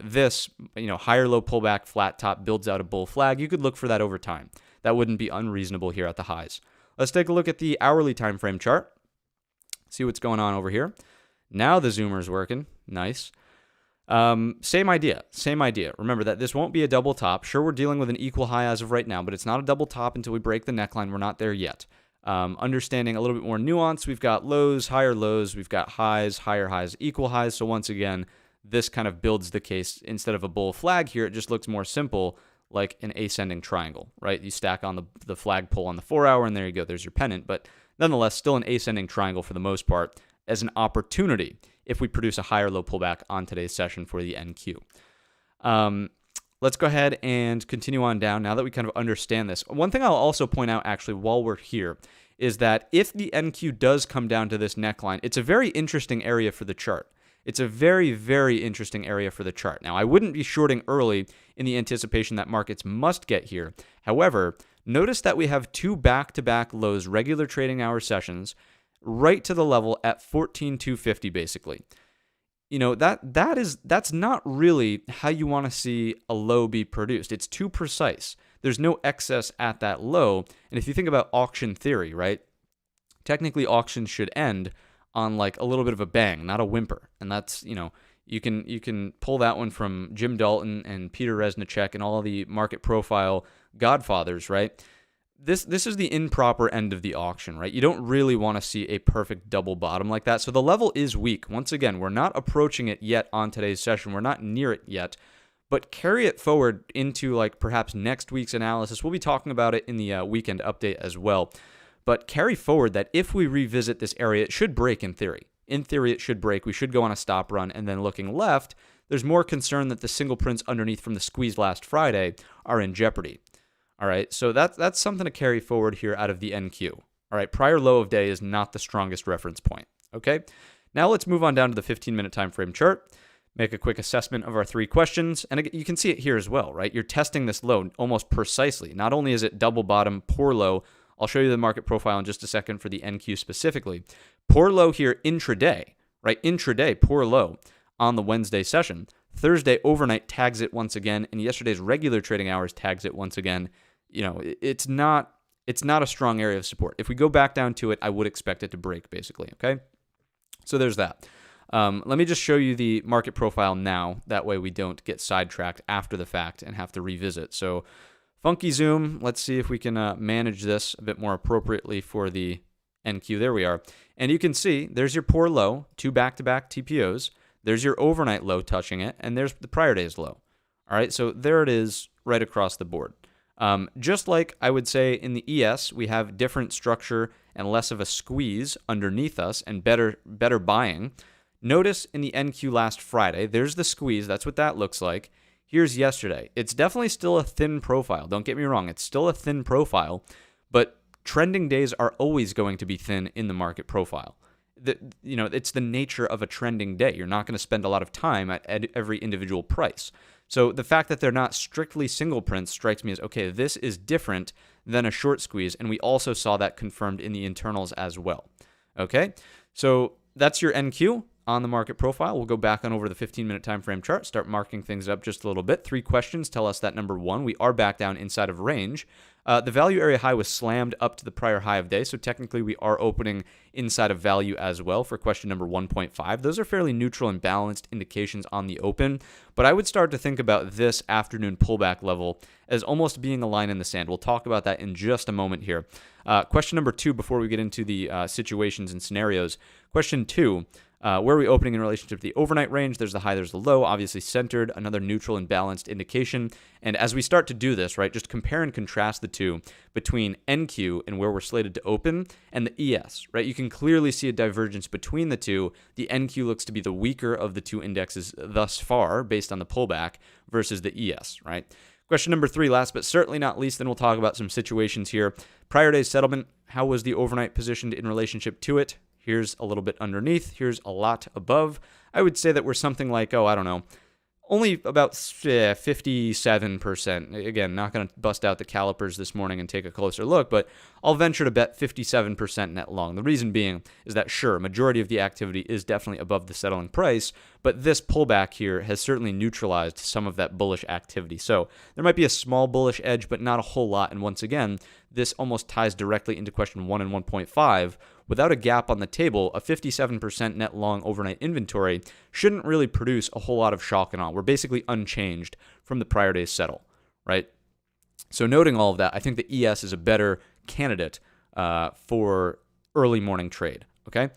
this, higher low pullback, flat top builds out a bull flag. You could look for that over time. That wouldn't be unreasonable here at the highs. Let's take a look at the hourly time frame chart. See what's going on over here. Now the zoomer's working. Nice. Same idea. Remember that this won't be a double top. Sure, we're dealing with an equal high as of right now, but it's not a double top until we break the neckline. We're not there yet. Understanding a little bit more nuance, we've got lows, higher lows, we've got highs, higher highs, equal highs. So once again, this kind of builds the case. Instead of a bull flag here, it just looks more simple, like an ascending triangle, right? You stack on the flagpole on the 4-hour, and there you go. There's your pennant. But nonetheless, still an ascending triangle for the most part as an opportunity if we produce a higher low pullback on today's session for the NQ. Let's go ahead and continue on down now that we kind of understand this. One thing I'll also point out actually while we're here is that if the NQ does come down to this neckline, it's a very interesting area for the chart. It's a very, very interesting area for the chart. Now, I wouldn't be shorting early in the anticipation that markets must get here. However, notice that we have two back-to-back lows, regular trading hour sessions, right to the level at 14,250 basically. That's not really how you want to see a low be produced. It's too precise. There's no excess at that low. And if you think about auction theory, right? Technically auctions should end on like a little bit of a bang, not a whimper. And that's, you can pull that one from Jim Dalton and Peter Resnicek and all the market profile godfathers, right? This is the improper end of the auction, right? You don't really want to see a perfect double bottom like that. So the level is weak. Once again, we're not approaching it yet on today's session. We're not near it yet, but carry it forward into like perhaps next week's analysis. We'll be talking about it in the weekend update as well. But carry forward that if we revisit this area, it should break in theory. In theory, it should break. We should go on a stop run. And then looking left, there's more concern that the single prints underneath from the squeeze last Friday are in jeopardy. All right, so that's something to carry forward here out of the NQ. All right, prior low of day is not the strongest reference point. Okay, now let's move on down to the 15-minute time frame chart. Make a quick assessment of our three questions, and you can see it here as well, right? You're testing this low almost precisely. Not only is it double bottom, poor low. I'll show you the market profile in just a second for the NQ specifically. Poor low here intraday, right? Intraday, poor low on the Wednesday session. Thursday overnight tags it once again, and yesterday's regular trading hours tags it once again. It's not a strong area of support. If we go back down to it, I would expect it to break, basically, okay? So there's that. Let me just show you the market profile now. That way we don't get sidetracked after the fact and have to revisit. So funky zoom, let's see if we can manage this a bit more appropriately for the NQ. There we are. And you can see there's your poor low, two back-to-back TPOs. There's your overnight low touching it, and there's the prior day's low. All right, so there it is right across the board. Just like I would say in the ES, we have different structure and less of a squeeze underneath us and better buying. Notice in the NQ last Friday, there's the squeeze. That's what that looks like. Here's yesterday. It's definitely still a thin profile. Don't get me wrong. It's still a thin profile, but trending days are always going to be thin in the market profile. It's the nature of a trending day. You're not going to spend a lot of time at every individual price. So the fact that they're not strictly single prints strikes me as, okay, this is different than a short squeeze, and we also saw that confirmed in the internals as well. Okay, so that's your NQ on the market profile. We'll go back on over the 15-minute time frame chart, start marking things up just a little bit. 3 questions tell us that number 1, we are back down inside of range. The value area high was slammed up to the prior high of day, so technically we are opening inside of value as well for question number 1.5. Those are fairly neutral and balanced indications on the open, but I would start to think about this afternoon pullback level as almost being a line in the sand. We'll talk about that in just a moment here. Question number 2, before we get into the situations and scenarios. Question 2. Where are we opening in relationship to the overnight range? There's the high, there's the low, obviously centered, another neutral and balanced indication. And as we start to do this, right, just compare and contrast the two between NQ and where we're slated to open and the ES, right? You can clearly see a divergence between the two. The NQ looks to be the weaker of the two indexes thus far based on the pullback versus the ES, right? Question number 3, last but certainly not least, then we'll talk about some situations here. Prior day's settlement, how was the overnight positioned in relationship to it? Here's a little bit underneath. Here's a lot above. I would say that we're something like, only about 57%. Again, not going to bust out the calipers this morning and take a closer look, but I'll venture to bet 57% net long. The reason being is that, sure, majority of the activity is definitely above the settling price, but this pullback here has certainly neutralized some of that bullish activity. So there might be a small bullish edge, but not a whole lot. And once again, this almost ties directly into question 1 and 1.5. Without a gap on the table, a 57% net long overnight inventory shouldn't really produce a whole lot of shock and awe. We're basically unchanged from the prior day's settle, right? So noting all of that, I think the ES is a better candidate for early morning trade, okay?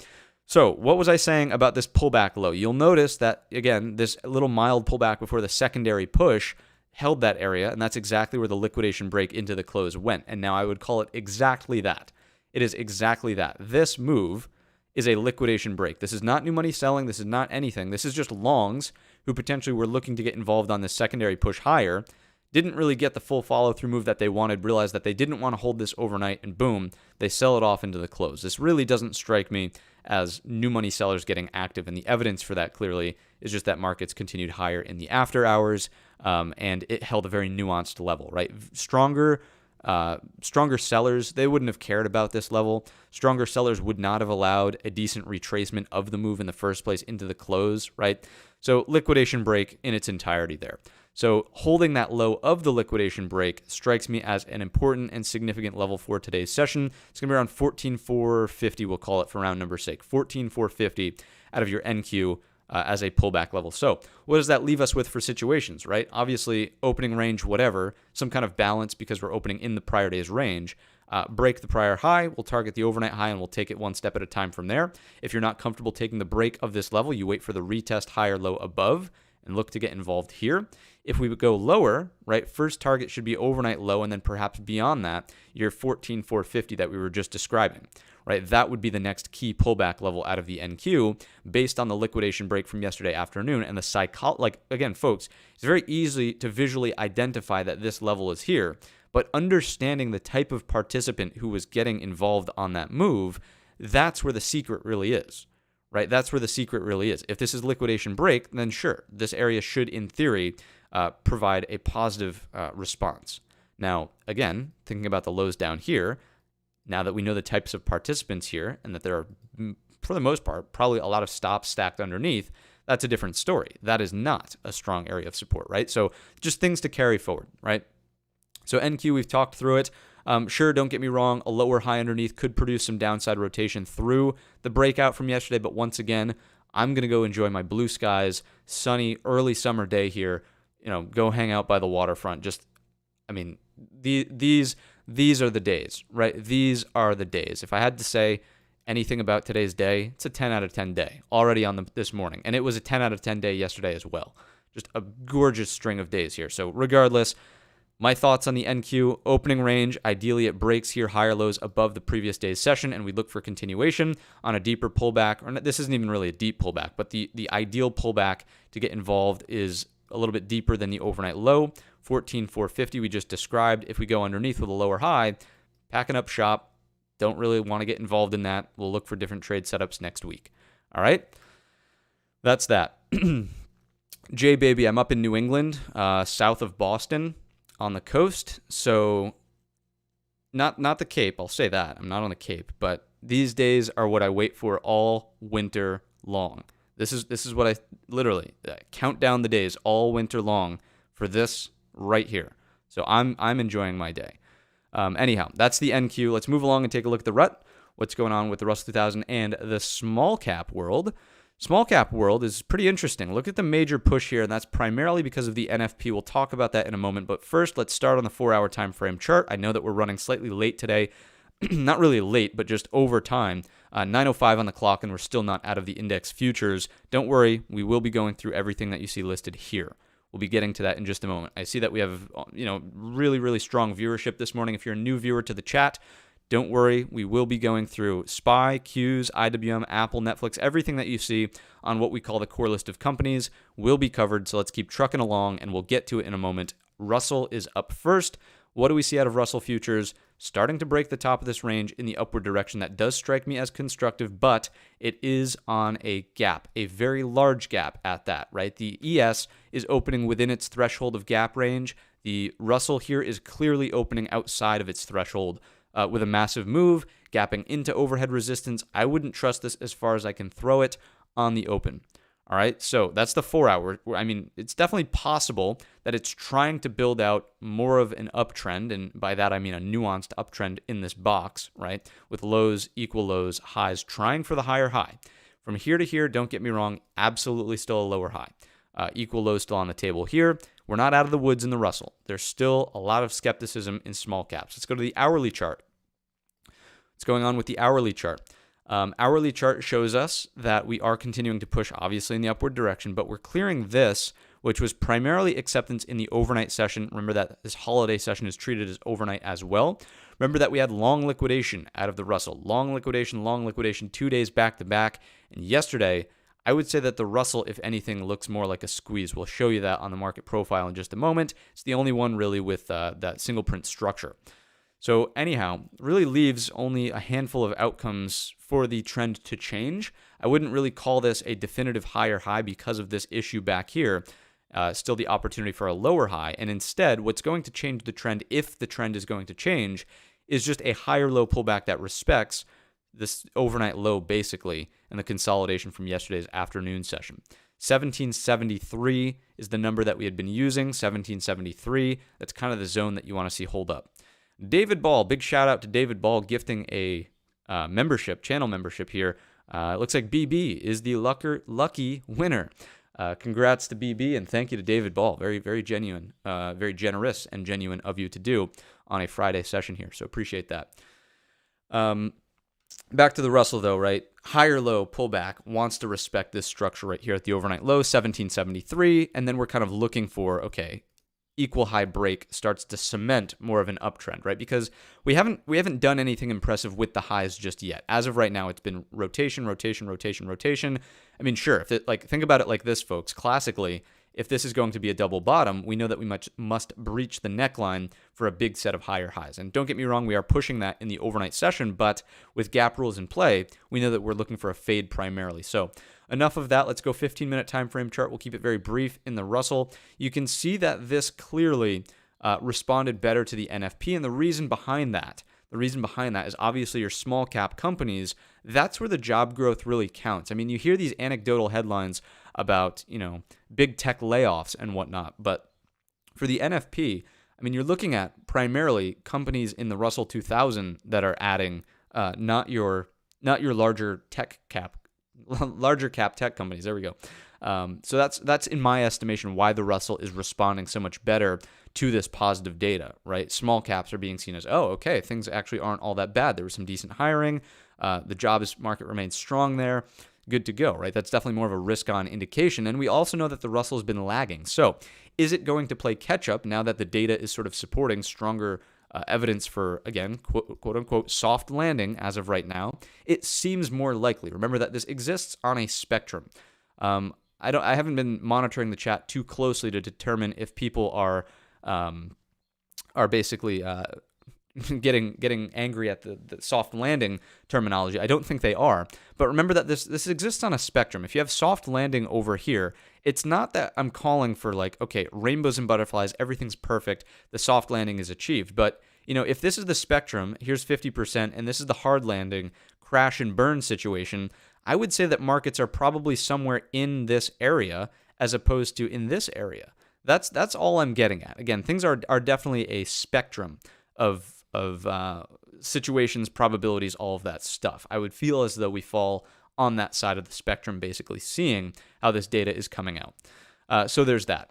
So what was I saying about this pullback low? You'll notice that, again, this little mild pullback before the secondary push held that area, and that's exactly where the liquidation break into the close went. And now I would call it exactly that. It is exactly that. This move is a liquidation break. This is not new money selling. This is not anything. This is just longs who potentially were looking to get involved on this secondary push higher, didn't really get the full follow-through move that they wanted, realized that they didn't want to hold this overnight, and boom, they sell it off into the close. This really doesn't strike me as new money sellers getting active, and the evidence for that clearly is just that markets continued higher in the after hours, and it held a very nuanced level, right? Stronger sellers, they wouldn't have cared about this level. Stronger sellers would not have allowed a decent retracement of the move in the first place into the close, right? So liquidation break in its entirety there. So holding that low of the liquidation break strikes me as an important and significant level for today's session. It's going to be around 14,450, we'll call it for round number's sake. 14,450 out of your NQ as a pullback level. So what does that leave us with for situations, right? Obviously, opening range, whatever, some kind of balance because we're opening in the prior day's range. Break the prior high, we'll target the overnight high, and we'll take it one step at a time from there. If you're not comfortable taking the break of this level, you wait for the retest high or low above and look to get involved here. If we would go lower, right, first target should be overnight low, and then perhaps beyond that, your 14,450 that we were just describing, right? That would be the next key pullback level out of the NQ based on the liquidation break from yesterday afternoon. And the again, folks, it's very easy to visually identify that this level is here, but understanding the type of participant who was getting involved on that move, that's where the secret really is, right? That's where the secret really is. If this is liquidation break, then sure, this area should, in theory, provide a positive response. Now, again, thinking about the lows down here, now that we know the types of participants here and that there are, for the most part, probably a lot of stops stacked underneath, that's a different story. That is not a strong area of support, right? So just things to carry forward, right? So NQ, we've talked through it. Sure, don't get me wrong, a lower high underneath could produce some downside rotation through the breakout from yesterday, but once again, I'm going to go enjoy my blue skies, sunny, early summer day here, go hang out by the waterfront. These are the days, right? These are the days. If I had to say anything about today's day, it's a 10 out of 10 day already on this morning. And it was a 10 out of 10 day yesterday as well. Just a gorgeous string of days here. So regardless, My thoughts on the NQ opening range, ideally it breaks here higher lows above the previous day's session, and we look for continuation on a deeper pullback. Or this isn't even really a deep pullback, but the ideal pullback to get involved is a little bit deeper than the overnight low, 14,450 we just described. If we go underneath with a lower high, packing up shop. Don't really want to get involved in that. We'll look for different trade setups next week. All right? That's that. Jay, baby, I'm up in New England, south of Boston, on the coast. So not the Cape, I'll say that. I'm not on the Cape, but these days are what I wait for all winter long. This is what I literally count down the days all winter long for this right here. So I'm enjoying my day. Anyhow, that's the NQ. Let's move along and take a look at the RUT. What's going on with the Russell 2000 and the small cap world? Small cap world is pretty interesting. Look at the major push here, and that's primarily because of the NFP. We'll talk about that in a moment, but first, let's start on the 4-hour time frame chart. I know that we're running slightly late today. Not really late, but just over time. 9:05 on the clock, and we're still not out of the index futures. Don't worry, we will be going through everything that you see listed here. We'll be getting to that in just a moment. I see that we have, really, really strong viewership this morning. If you're a new viewer to the chat, don't worry, we will be going through SPY, Qs, IWM, Apple, Netflix, everything that you see on what we call the core list of companies will be covered. So let's keep trucking along, and we'll get to it in a moment. Russell is up first. What do we see out of Russell futures? Starting to break the top of this range in the upward direction. That does strike me as constructive, but it is on a gap, a very large gap at that, right? The ES is opening within its threshold of gap range. The Russell here is clearly opening outside of its threshold with a massive move, gapping into overhead resistance. I wouldn't trust this as far as I can throw it on the open. All right, so that's the 4-hour. I mean, it's definitely possible that it's trying to build out more of an uptrend, and by that I mean a nuanced uptrend in this box, right? With lows, equal lows, highs, trying for the higher high. From here to here, don't get me wrong, absolutely still a lower high. Equal lows still on the table here. We're not out of the woods in the Russell. There's still a lot of skepticism in small caps. Let's go to the hourly chart. What's going on with the hourly chart? Hourly chart shows us that we are continuing to push, obviously, in the upward direction, but we're clearing this, which was primarily acceptance in the overnight session. Remember that this holiday session is treated as overnight as well. Remember that we had long liquidation out of the Russell. Long liquidation, 2 days back to back. And yesterday, I would say that the Russell, if anything, looks more like a squeeze. We'll show you that on the market profile in just a moment. It's the only one really with that single print structure. So anyhow, really leaves only a handful of outcomes for the trend to change. I wouldn't really call this a definitive higher high because of this issue back here. Still the opportunity for a lower high. And instead, what's going to change the trend, if the trend is going to change, is just a higher low pullback that respects this overnight low, basically, and the consolidation from yesterday's afternoon session. 1773 is the number that we had been using, 1773. That's kind of the zone that you want to see hold up. David Ball, big shout out to David Ball gifting a channel membership here. It looks like BB is the lucky winner. Congrats to BB, and thank you to David Ball. Very, very genuine, very generous and genuine of you to do on a Friday session here. So appreciate that. Back to the Russell though, right? Higher low pullback wants to respect this structure right here at the overnight low, 1773, and then we're kind of looking for, okay, equal high break starts to cement more of an uptrend, right? Because we haven't done anything impressive with the highs just yet. As of right now, it's been rotation. I mean, sure, think about it like this, folks. Classically, if this is going to be a double bottom, we know that we must breach the neckline for a big set of higher highs. And don't get me wrong, we are pushing that in the overnight session, but with gap rules in play, we know that we're looking for a fade primarily. So enough of that. Let's go 15-minute time frame chart. We'll keep it very brief in the Russell. You can see that this clearly responded better to the NFP, and the reason behind that is obviously your small cap companies. That's where the job growth really counts. I mean, you hear these anecdotal headlines about, big tech layoffs and whatnot, but for the NFP, I mean, you're looking at primarily companies in the Russell 2000 that are adding, not your larger cap tech companies. There we go. So that's in my estimation why the Russell is responding so much better to this positive data, right? Small caps are being seen as, oh, okay, things actually aren't all that bad. There was some decent hiring. The jobs market remains strong there. good to go, right? That's definitely more of a risk-on indication. And we also know that the Russell has been lagging. So is it going to play catch-up now that the data is sort of supporting stronger evidence for, again, quote unquote, soft landing as of right now? It seems more likely. Remember that this exists on a spectrum. I haven't been monitoring the chat too closely to determine if people are basically getting angry at the soft landing terminology. I don't think they are. But remember that this exists on a spectrum. If you have soft landing over here, it's not that I'm calling for like, okay, rainbows and butterflies, everything's perfect, the soft landing is achieved. But, if this is the spectrum, here's 50%, and this is the hard landing, crash and burn situation, I would say that markets are probably somewhere in this area as opposed to in this area. That's all I'm getting at. Again, things are definitely a spectrum of situations, probabilities, all of that stuff. I would feel as though we fall on that side of the spectrum, basically seeing how this data is coming out. So there's that.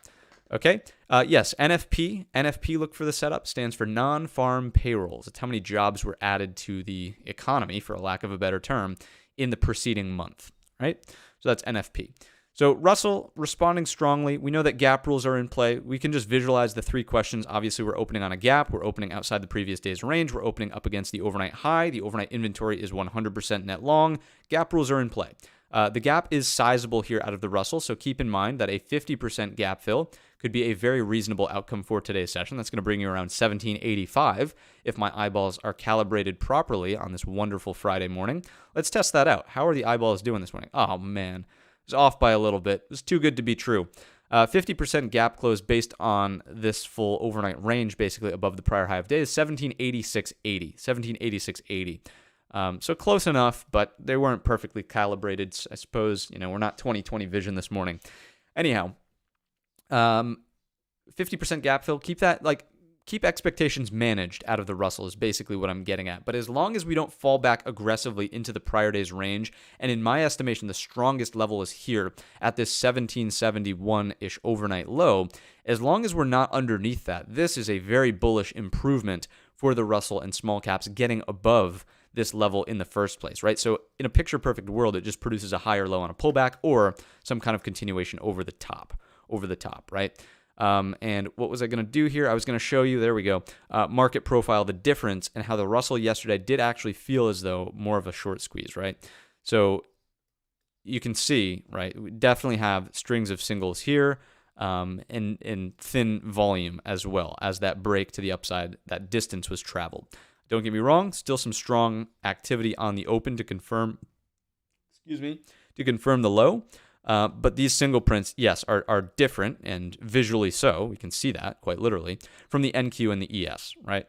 Okay. Yes, NFP. NFP, look for the setup, stands for non-farm payrolls. It's how many jobs were added to the economy, for a lack of a better term, in the preceding month, right? So that's NFP. So Russell responding strongly. We know that gap rules are in play. We can just visualize the three questions. Obviously, we're opening on a gap. We're opening outside the previous day's range. We're opening up against the overnight high. The overnight inventory is 100% net long. Gap rules are in play. The gap is sizable here out of the Russell, so keep in mind that a 50% gap fill could be a very reasonable outcome for today's session. That's going to bring you around 1785 if my eyeballs are calibrated properly on this wonderful Friday morning. Let's test that out. How are the eyeballs doing this morning? Oh, man. It was off by a little bit. It was too good to be true. 50% gap close based on this full overnight range, basically above the prior high of day, is 1786.80. 1786.80. So close enough, but they weren't perfectly calibrated. I suppose, we're not 20/20 vision this morning. Anyhow, 50% gap fill, keep expectations managed out of the Russell is basically what I'm getting at. But as long as we don't fall back aggressively into the prior day's range, and in my estimation, the strongest level is here at this 1771-ish overnight low, as long as we're not underneath that, this is a very bullish improvement for the Russell and small caps getting above this level in the first place, right? So in a picture-perfect world, it just produces a higher low on a pullback or some kind of continuation over the top, right? And what was I going to do here? I was going to show you, there we go, market profile, the difference, and how the Russell yesterday did actually feel as though more of a short squeeze, right? So you can see, right, we definitely have strings of singles here, and thin volume as well as that break to the upside, that distance was traveled. Don't get me wrong, still some strong activity on the open to confirm, the low. But these single prints, yes, are different, and visually so, we can see that quite literally, from the NQ and the ES, right?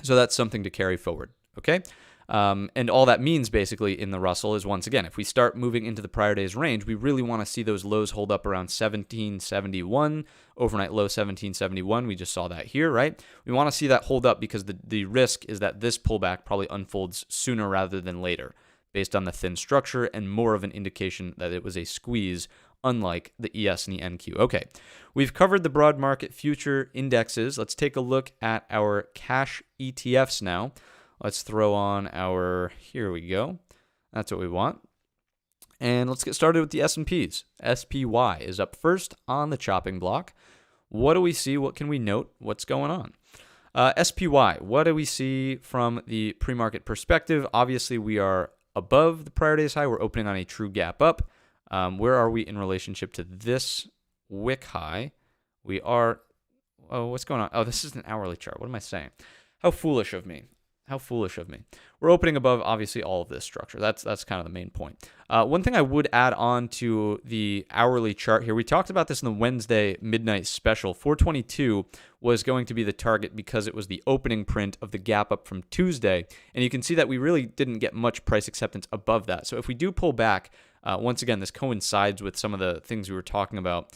So that's something to carry forward, okay? And all that means basically in the Russell is, once again, if we start moving into the prior day's range, we really want to see those lows hold up around 1771, overnight low 1771. We just saw that here, right? We want to see that hold up because the risk is that this pullback probably unfolds sooner rather than later, based on the thin structure and more of an indication that it was a squeeze, unlike the ES and the NQ. Okay, we've covered the broad market future indexes. Let's take a look at our cash ETFs now. Let's throw on here we go. That's what we want. And let's get started with the S&Ps. SPY is up first on the chopping block. What do we see? What can we note? What's going on? SPY, what do we see from the pre-market perspective? Obviously, we are above the prior day's high. We're opening on a true gap up. Where are we in relationship to this wick high? We are, what's going on? Oh, this is an hourly chart. What am I saying? How foolish of me. We're opening above, obviously, all of this structure. That's kind of the main point. One thing I would add on to the hourly chart here, we talked about this in the Wednesday midnight special. 422 was going to be the target because it was the opening print of the gap up from Tuesday. And you can see that we really didn't get much price acceptance above that. So if we do pull back, once again, this coincides with some of the things we were talking about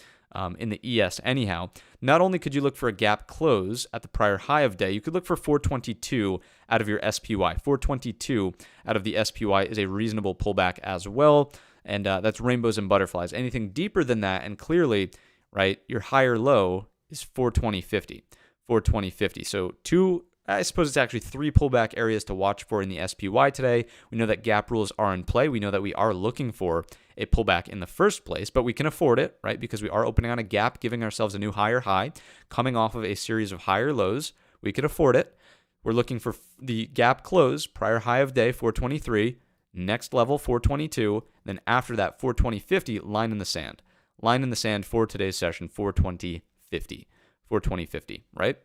in the ES anyhow. Not only could you look for a gap close at the prior high of day, you could look for 422 out of your SPY. 422 out of the SPY is a reasonable pullback as well, and that's rainbows and butterflies. Anything deeper than that, and clearly, right, your higher low is 420.50. 420.50. So two I suppose it's actually 3 pullback areas to watch for in the SPY today. We know that gap rules are in play. We know that we are looking for a pullback in the first place, but we can afford it, right? Because we are opening on a gap, giving ourselves a new higher high, coming off of a series of higher lows. We could afford it. We're looking for the gap close, prior high of day, 423, next level, 422, then after that, 420.50, line in the sand. Line in the sand for today's session, 420.50, 420.50, right?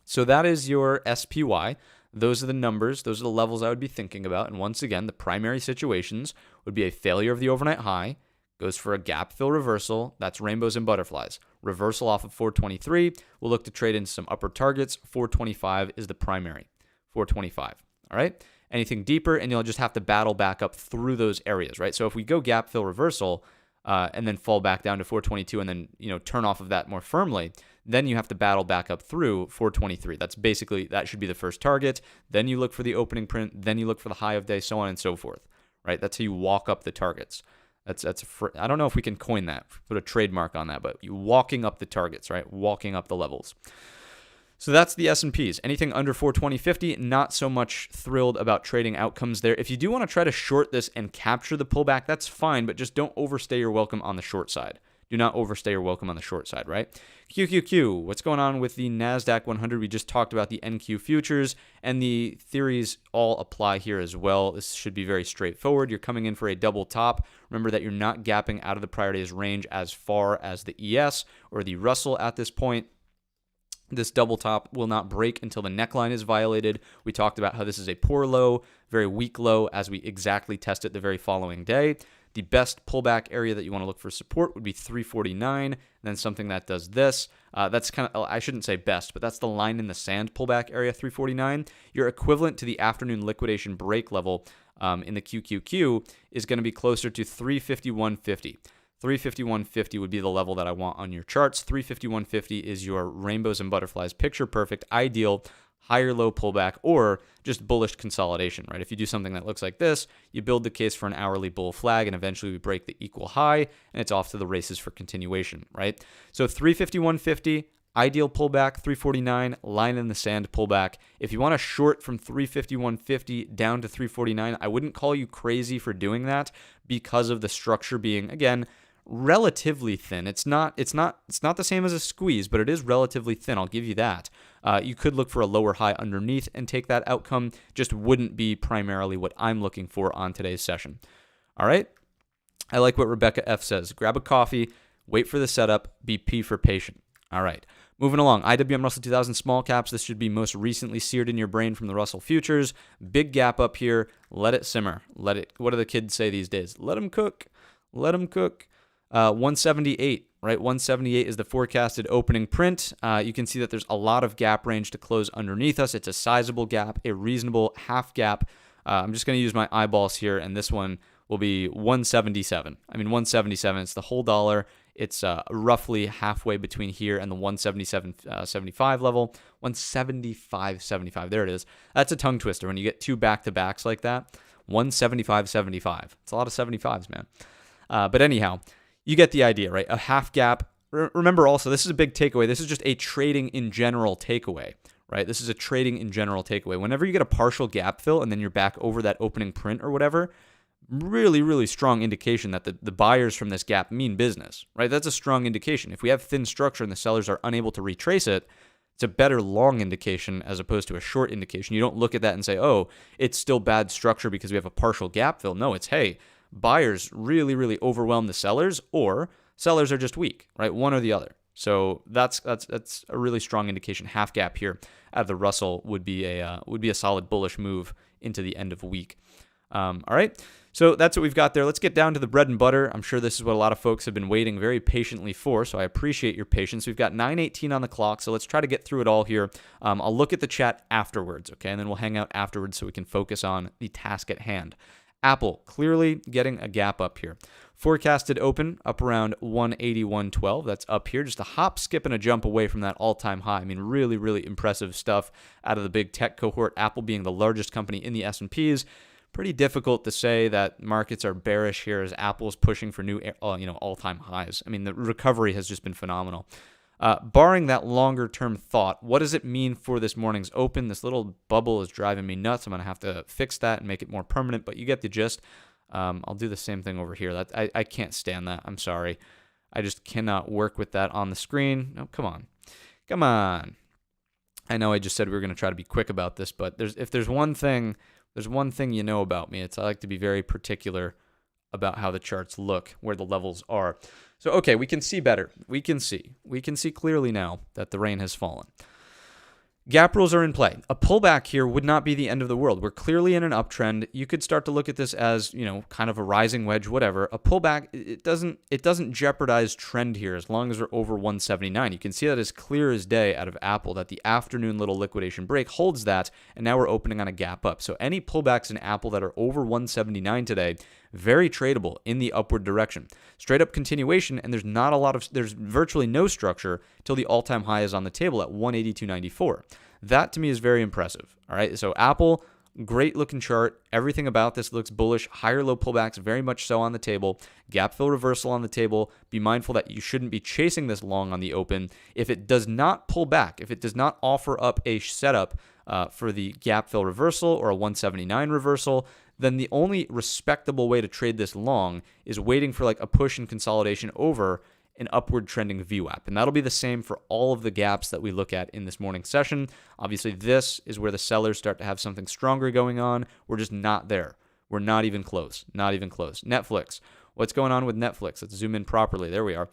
So that is your SPY. Those are the numbers. Those are the levels I would be thinking about. And once again, the primary situations would be a failure of the overnight high, goes for a gap fill reversal. That's rainbows and butterflies. Reversal off of 423. We'll look to trade into some upper targets. 425 is the primary. 425. All right. Anything deeper, and you'll just have to battle back up through those areas, right? So if we go gap fill reversal and then fall back down to 422 and then turn off of that more firmly, then you have to battle back up through 423. That's basically, that should be the first target. Then you look for the opening print. Then you look for the high of day, so on and so forth, right? That's how you walk up the targets. I don't know if we can coin that, put a trademark on that, but you walking up the targets, right? Walking up the levels. So that's the S&Ps. Anything under 420.50, not so much thrilled about trading outcomes there. If you do want to try to short this and capture the pullback, that's fine, but just don't overstay your welcome on the short side. Do not overstay your welcome on the short side, right? QQQ, what's going on with the NASDAQ 100? We just talked about the NQ futures, and the theories all apply here as well. This should be very straightforward. You're coming in for a double top. Remember that you're not gapping out of the prior day's range as far as the ES or the Russell at this point. This double top will not break until the neckline is violated. We talked about how this is a poor low, very weak low, as we exactly test it the very following day. The best pullback area that you want to look for support would be 349, and then something that does this. That's kind of, I shouldn't say best, but that's the line in the sand pullback area, 349. Your equivalent to the afternoon liquidation break level in the QQQ is going to be closer to 351.50. 351.50 would be the level that I want on your charts. 351.50 is your rainbows and butterflies, picture perfect, ideal, higher low pullback, or just bullish consolidation, right? If you do something that looks like this, you build the case for an hourly bull flag, and eventually we break the equal high, and it's off to the races for continuation, right? So 351.50, ideal pullback, 349, line in the sand pullback. If you want to short from 351.50 down to 349, I wouldn't call you crazy for doing that because of the structure being, again, relatively thin. It's not the same as a squeeze, but it is relatively thin. I'll give you that. You could look for a lower high underneath and take that outcome. Just wouldn't be primarily what I'm looking for on today's session. All right. I like what Rebecca F says. Grab a coffee, wait for the setup, be P for patient. All right. Moving along, IWM Russell 2000 small caps. This should be most recently seared in your brain from the Russell futures. Big gap up here. Let it simmer. Let it. What do the kids say these days? Let them cook. Let them cook. 178, right? 178 is the forecasted opening print. You can see that there's a lot of gap range to close underneath us. It's a sizable gap, a reasonable half gap. I'm just going to use my eyeballs here, and this one will be 177. 177. It's the whole dollar. It's roughly halfway between here and the 177.75 level. 175.75. There it is. That's a tongue twister when you get two back-to-backs like that. 175.75. It's a lot of 75s, man. But anyhow, you get the idea, right? A half gap. Remember also, this is a big takeaway. This is just a trading in general takeaway, right? This is a trading in general takeaway. Whenever you get a partial gap fill and then you're back over that opening print or whatever, really, really strong indication that the buyers from this gap mean business, right? That's a strong indication. If we have thin structure and the sellers are unable to retrace it, it's a better long indication as opposed to a short indication. You don't look at that and say, oh, it's still bad structure because we have a partial gap fill. No, it's, hey, buyers really, really overwhelm the sellers, or sellers are just weak, right? One or the other. So that's a really strong indication. Half gap here at the Russell would be a solid bullish move into the end of week. All right. So that's what we've got there. Let's get down to the bread and butter. I'm sure this is what a lot of folks have been waiting very patiently for, so I appreciate your patience. We've got 9:18 on the clock, so let's try to get through it all here. I'll look at the chat afterwards, okay? And then we'll hang out afterwards so we can focus on the task at hand. Apple, clearly getting a gap up here. Forecasted open up around 180, 112. That's up here. Just a hop, skip, and a jump away from that all-time high. Really, really impressive stuff out of the big tech cohort. Apple being the largest company in the S&Ps. Pretty difficult to say that markets are bearish here as Apple's pushing for new all-time highs. The recovery has just been phenomenal. Barring that longer term thought, what does it mean for this morning's open? This little bubble is driving me nuts. I'm going to have to fix that and make it more permanent, but you get the gist. I'll do the same thing over here. I can't stand that. I'm sorry. I just cannot work with that on the screen. No, come on. Come on. I know I just said we were going to try to be quick about this, but if there's one thing you know about me, it's I like to be very particular about how the charts look, where the levels are. So, okay, we can see better. We can see clearly now that the rain has fallen. Gap rules are in play. A pullback here would not be the end of the world. We're clearly in an uptrend. You could start to look at this as, kind of a rising wedge, whatever. A pullback, it doesn't jeopardize trend here as long as we're over 179. You can see that as clear as day out of Apple, that the afternoon little liquidation break holds that, and now we're opening on a gap up. So any pullbacks in Apple that are over 179 today, very tradable in the upward direction. Straight up continuation, and there's virtually no structure till the all-time high is on the table at 182.94. That to me is very impressive. All right, so Apple, great looking chart. Everything about this looks bullish. Higher low pullbacks, very much so on the table. Gap fill reversal on the table. Be mindful that you shouldn't be chasing this long on the open. If it does not pull back, if it does not offer up a setup for the gap fill reversal or a 179 reversal, then the only respectable way to trade this long is waiting for like a push and consolidation over an upward trending VWAP. And that'll be the same for all of the gaps that we look at in this morning session. Obviously, this is where the sellers start to have something stronger going on. We're just not there. We're not even close. Not even close. Netflix. What's going on with Netflix? Let's zoom in properly. There we are.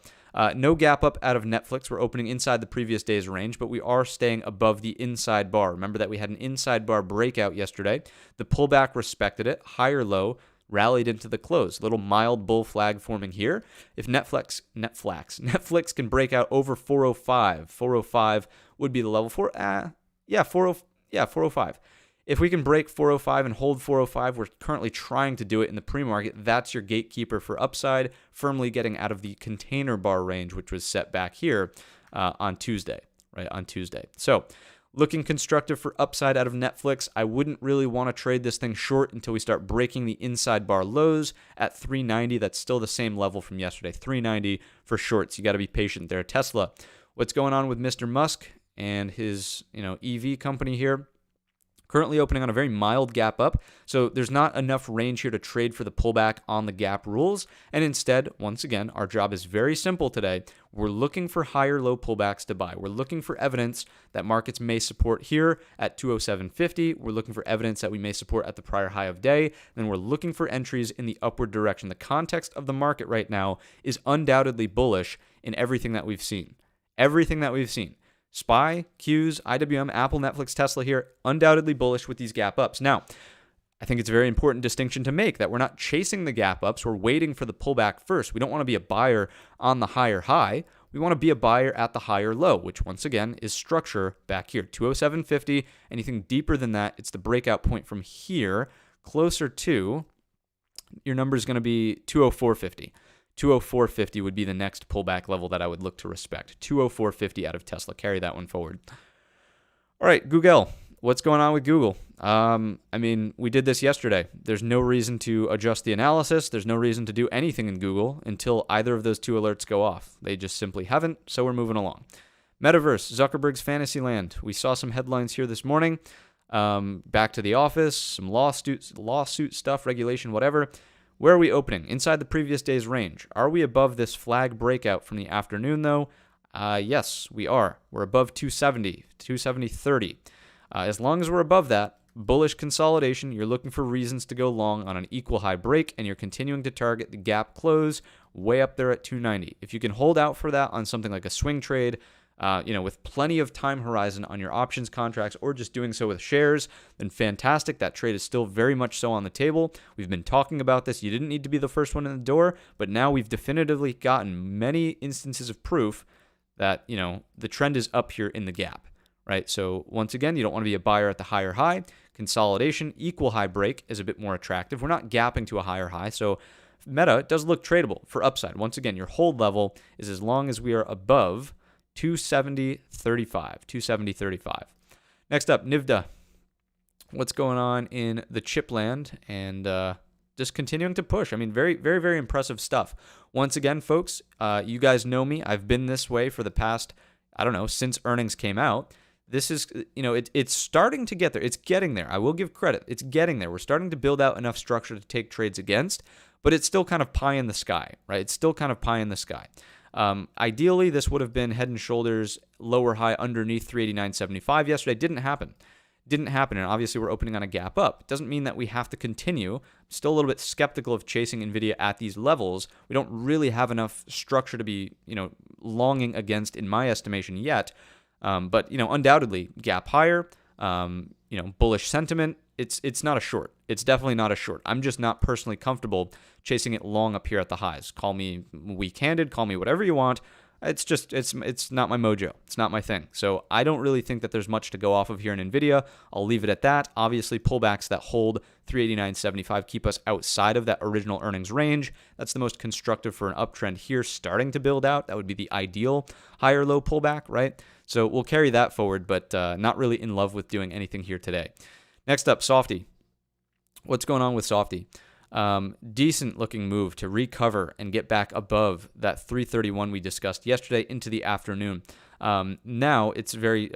No gap up out of Netflix. We're opening inside the previous day's range, but we are staying above the inside bar. Remember that we had an inside bar breakout yesterday. The pullback respected it. Higher low rallied into the close. Little mild bull flag forming here. If Netflix can break out over 405 would be the level for 405. If we can break 405 and hold 405, we're currently trying to do it in the pre-market. That's your gatekeeper for upside, firmly getting out of the container bar range, which was set back here on Tuesday, right? On Tuesday. So looking constructive for upside out of Netflix. I wouldn't really want to trade this thing short until we start breaking the inside bar lows at 390. That's still the same level from yesterday, 390 for shorts. You got to be patient there. Tesla, what's going on with Mr. Musk and his EV company here? Currently opening on a very mild gap up, so there's not enough range here to trade for the pullback on the gap rules. And instead, once again, our job is very simple today. We're looking for higher low pullbacks to buy. We're looking for evidence that markets may support here at 207.50. We're looking for evidence that we may support at the prior high of day. Then we're looking for entries in the upward direction. The context of the market right now is undoubtedly bullish in everything that we've seen. Everything that we've seen. SPY, Qs, IWM, Apple, Netflix, Tesla here, undoubtedly bullish with these gap ups. Now, I think it's a very important distinction to make that we're not chasing the gap ups. We're waiting for the pullback first. We don't want to be a buyer on the higher high. We want to be a buyer at the higher low, which once again is structure back here, 207.50. Anything deeper than that, it's the breakout point from here, closer to, your number is going to be 204.50. 204.50 would be the next pullback level that I would look to respect. 204.50 out of Tesla. Carry that one forward. All right, Google. What's going on with Google? We did this yesterday. There's no reason to adjust the analysis. There's no reason to do anything in Google until either of those two alerts go off. They just simply haven't, so we're moving along. Metaverse, Zuckerberg's Fantasyland. We saw some headlines here this morning. Back to the office, some lawsuit stuff, regulation, whatever. Where are we opening? Inside the previous day's range. Are we above this flag breakout from the afternoon, though? Yes, we are. We're above 270.30. As long as we're above that, bullish consolidation, you're looking for reasons to go long on an equal high break, and you're continuing to target the gap close way up there at 290. If you can hold out for that on something like a swing trade, with plenty of time horizon on your options contracts or just doing so with shares, then fantastic. That trade is still very much so on the table. We've been talking about this. You didn't need to be the first one in the door, but now we've definitively gotten many instances of proof that, the trend is up here in the gap, right? So once again, you don't want to be a buyer at the higher high. Consolidation, equal high break is a bit more attractive. We're not gapping to a higher high, so Meta does look tradable for upside. Once again, your hold level is as long as we are above 270.35. Next up, NVIDIA. What's going on in the chip land and just continuing to push. Very, very, very impressive stuff. Once again, folks, you guys know me. I've been this way for the past, I don't know, since earnings came out. This is, it's starting to get there. It's getting there. I will give credit. It's getting there. We're starting to build out enough structure to take trades against, but it's still kind of pie in the sky, right? It's still kind of pie in the sky. Ideally, this would have been head and shoulders, lower high underneath 389.75 yesterday. Didn't happen. And obviously we're opening on a gap up. It doesn't mean that we have to continue. I'm still a little bit skeptical of chasing NVIDIA at these levels. We don't really have enough structure to be, longing against in my estimation yet. But undoubtedly gap higher, bullish sentiment. It's not a short. It's definitely not a short. I'm just not personally comfortable chasing it long up here at the highs. Call me weak-handed, call me whatever you want. It's not my mojo. It's not my thing. So I don't really think that there's much to go off of here in NVIDIA. I'll leave it at that. Obviously, pullbacks that hold 389.75 keep us outside of that original earnings range. That's the most constructive for an uptrend here starting to build out. That would be the ideal higher low pullback, right? So we'll carry that forward, but not really in love with doing anything here today. Next up, Softy. What's going on with Softy? Decent looking move to recover and get back above that 331 we discussed yesterday into the afternoon. Now it's very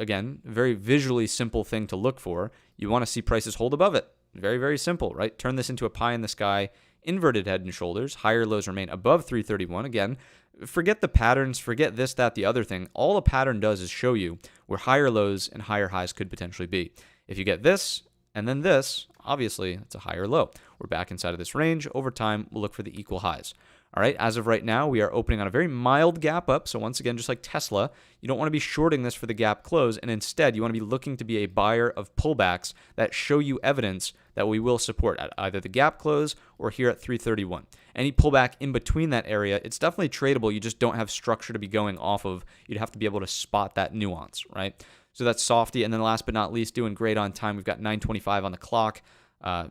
visually simple thing to look for. You want to see prices hold above it. Very, very simple, right? Turn this into a pie in the sky, inverted head and shoulders. Higher lows remain above 331. Again, forget the patterns, forget this, that, the other thing. All a pattern does is show you where higher lows and higher highs could potentially be. If you get this and then this, obviously it's a higher low. We're back inside of this range. Over time, we'll look for the equal highs. All right, as of right now, we are opening on a very mild gap up. So once again, just like Tesla, you don't want to be shorting this for the gap close. And instead, you want to be looking to be a buyer of pullbacks that show you evidence that we will support at either the gap close or here at 331. Any pullback in between that area, it's definitely tradable. You just don't have structure to be going off of. You'd have to be able to spot that nuance, right? So that's Softy. And then last but not least, doing great on time. We've got 9:25 on the clock.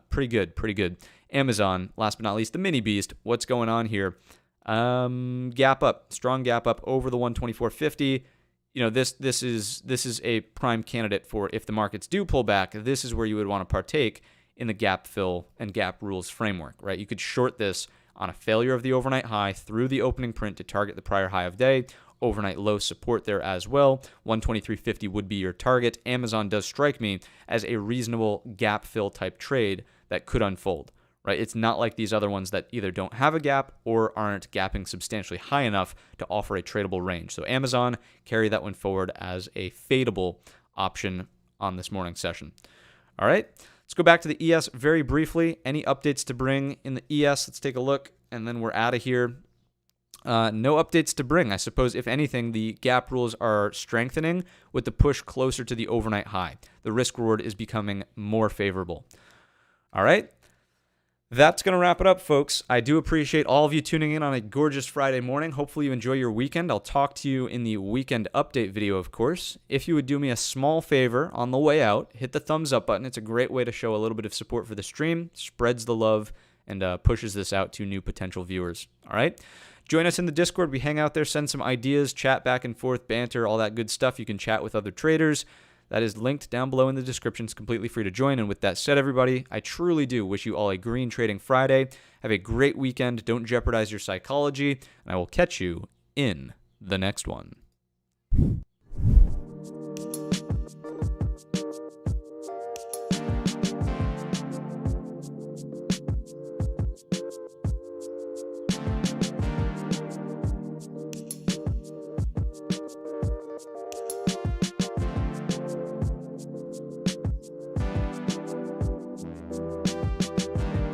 Pretty good. Amazon, last but not least, the mini beast. What's going on here? Gap up, strong gap up over the 124.50. This is a prime candidate for if the markets do pull back. This is where you would want to partake in the gap fill and gap rules framework, right? You could short this on a failure of the overnight high through the opening print to target the prior high of day. Overnight low support there as well. 123.50 would be your target. Amazon does strike me as a reasonable gap fill type trade that could unfold, right? It's not like these other ones that either don't have a gap or aren't gapping substantially high enough to offer a tradable range. So Amazon, carry that one forward as a fadeable option on this morning's session. All right, let's go back to the ES very briefly. Any updates to bring in the ES? Let's take a look, and then we're out of here. No updates to bring. I suppose, if anything, the gap rules are strengthening with the push closer to the overnight high. The risk reward is becoming more favorable. All right. That's going to wrap it up, folks. I do appreciate all of you tuning in on a gorgeous Friday morning. Hopefully you enjoy your weekend. I'll talk to you in the weekend update video, of course. If you would do me a small favor on the way out, hit the thumbs up button. It's a great way to show a little bit of support for the stream, spreads the love, and pushes this out to new potential viewers. All right. Join us in the Discord. We hang out there, send some ideas, chat back and forth, banter, all that good stuff. You can chat with other traders. That is linked down below in the description. It's completely free to join. And with that said, everybody, I truly do wish you all a green trading Friday. Have a great weekend. Don't jeopardize your psychology. And I will catch you in the next one.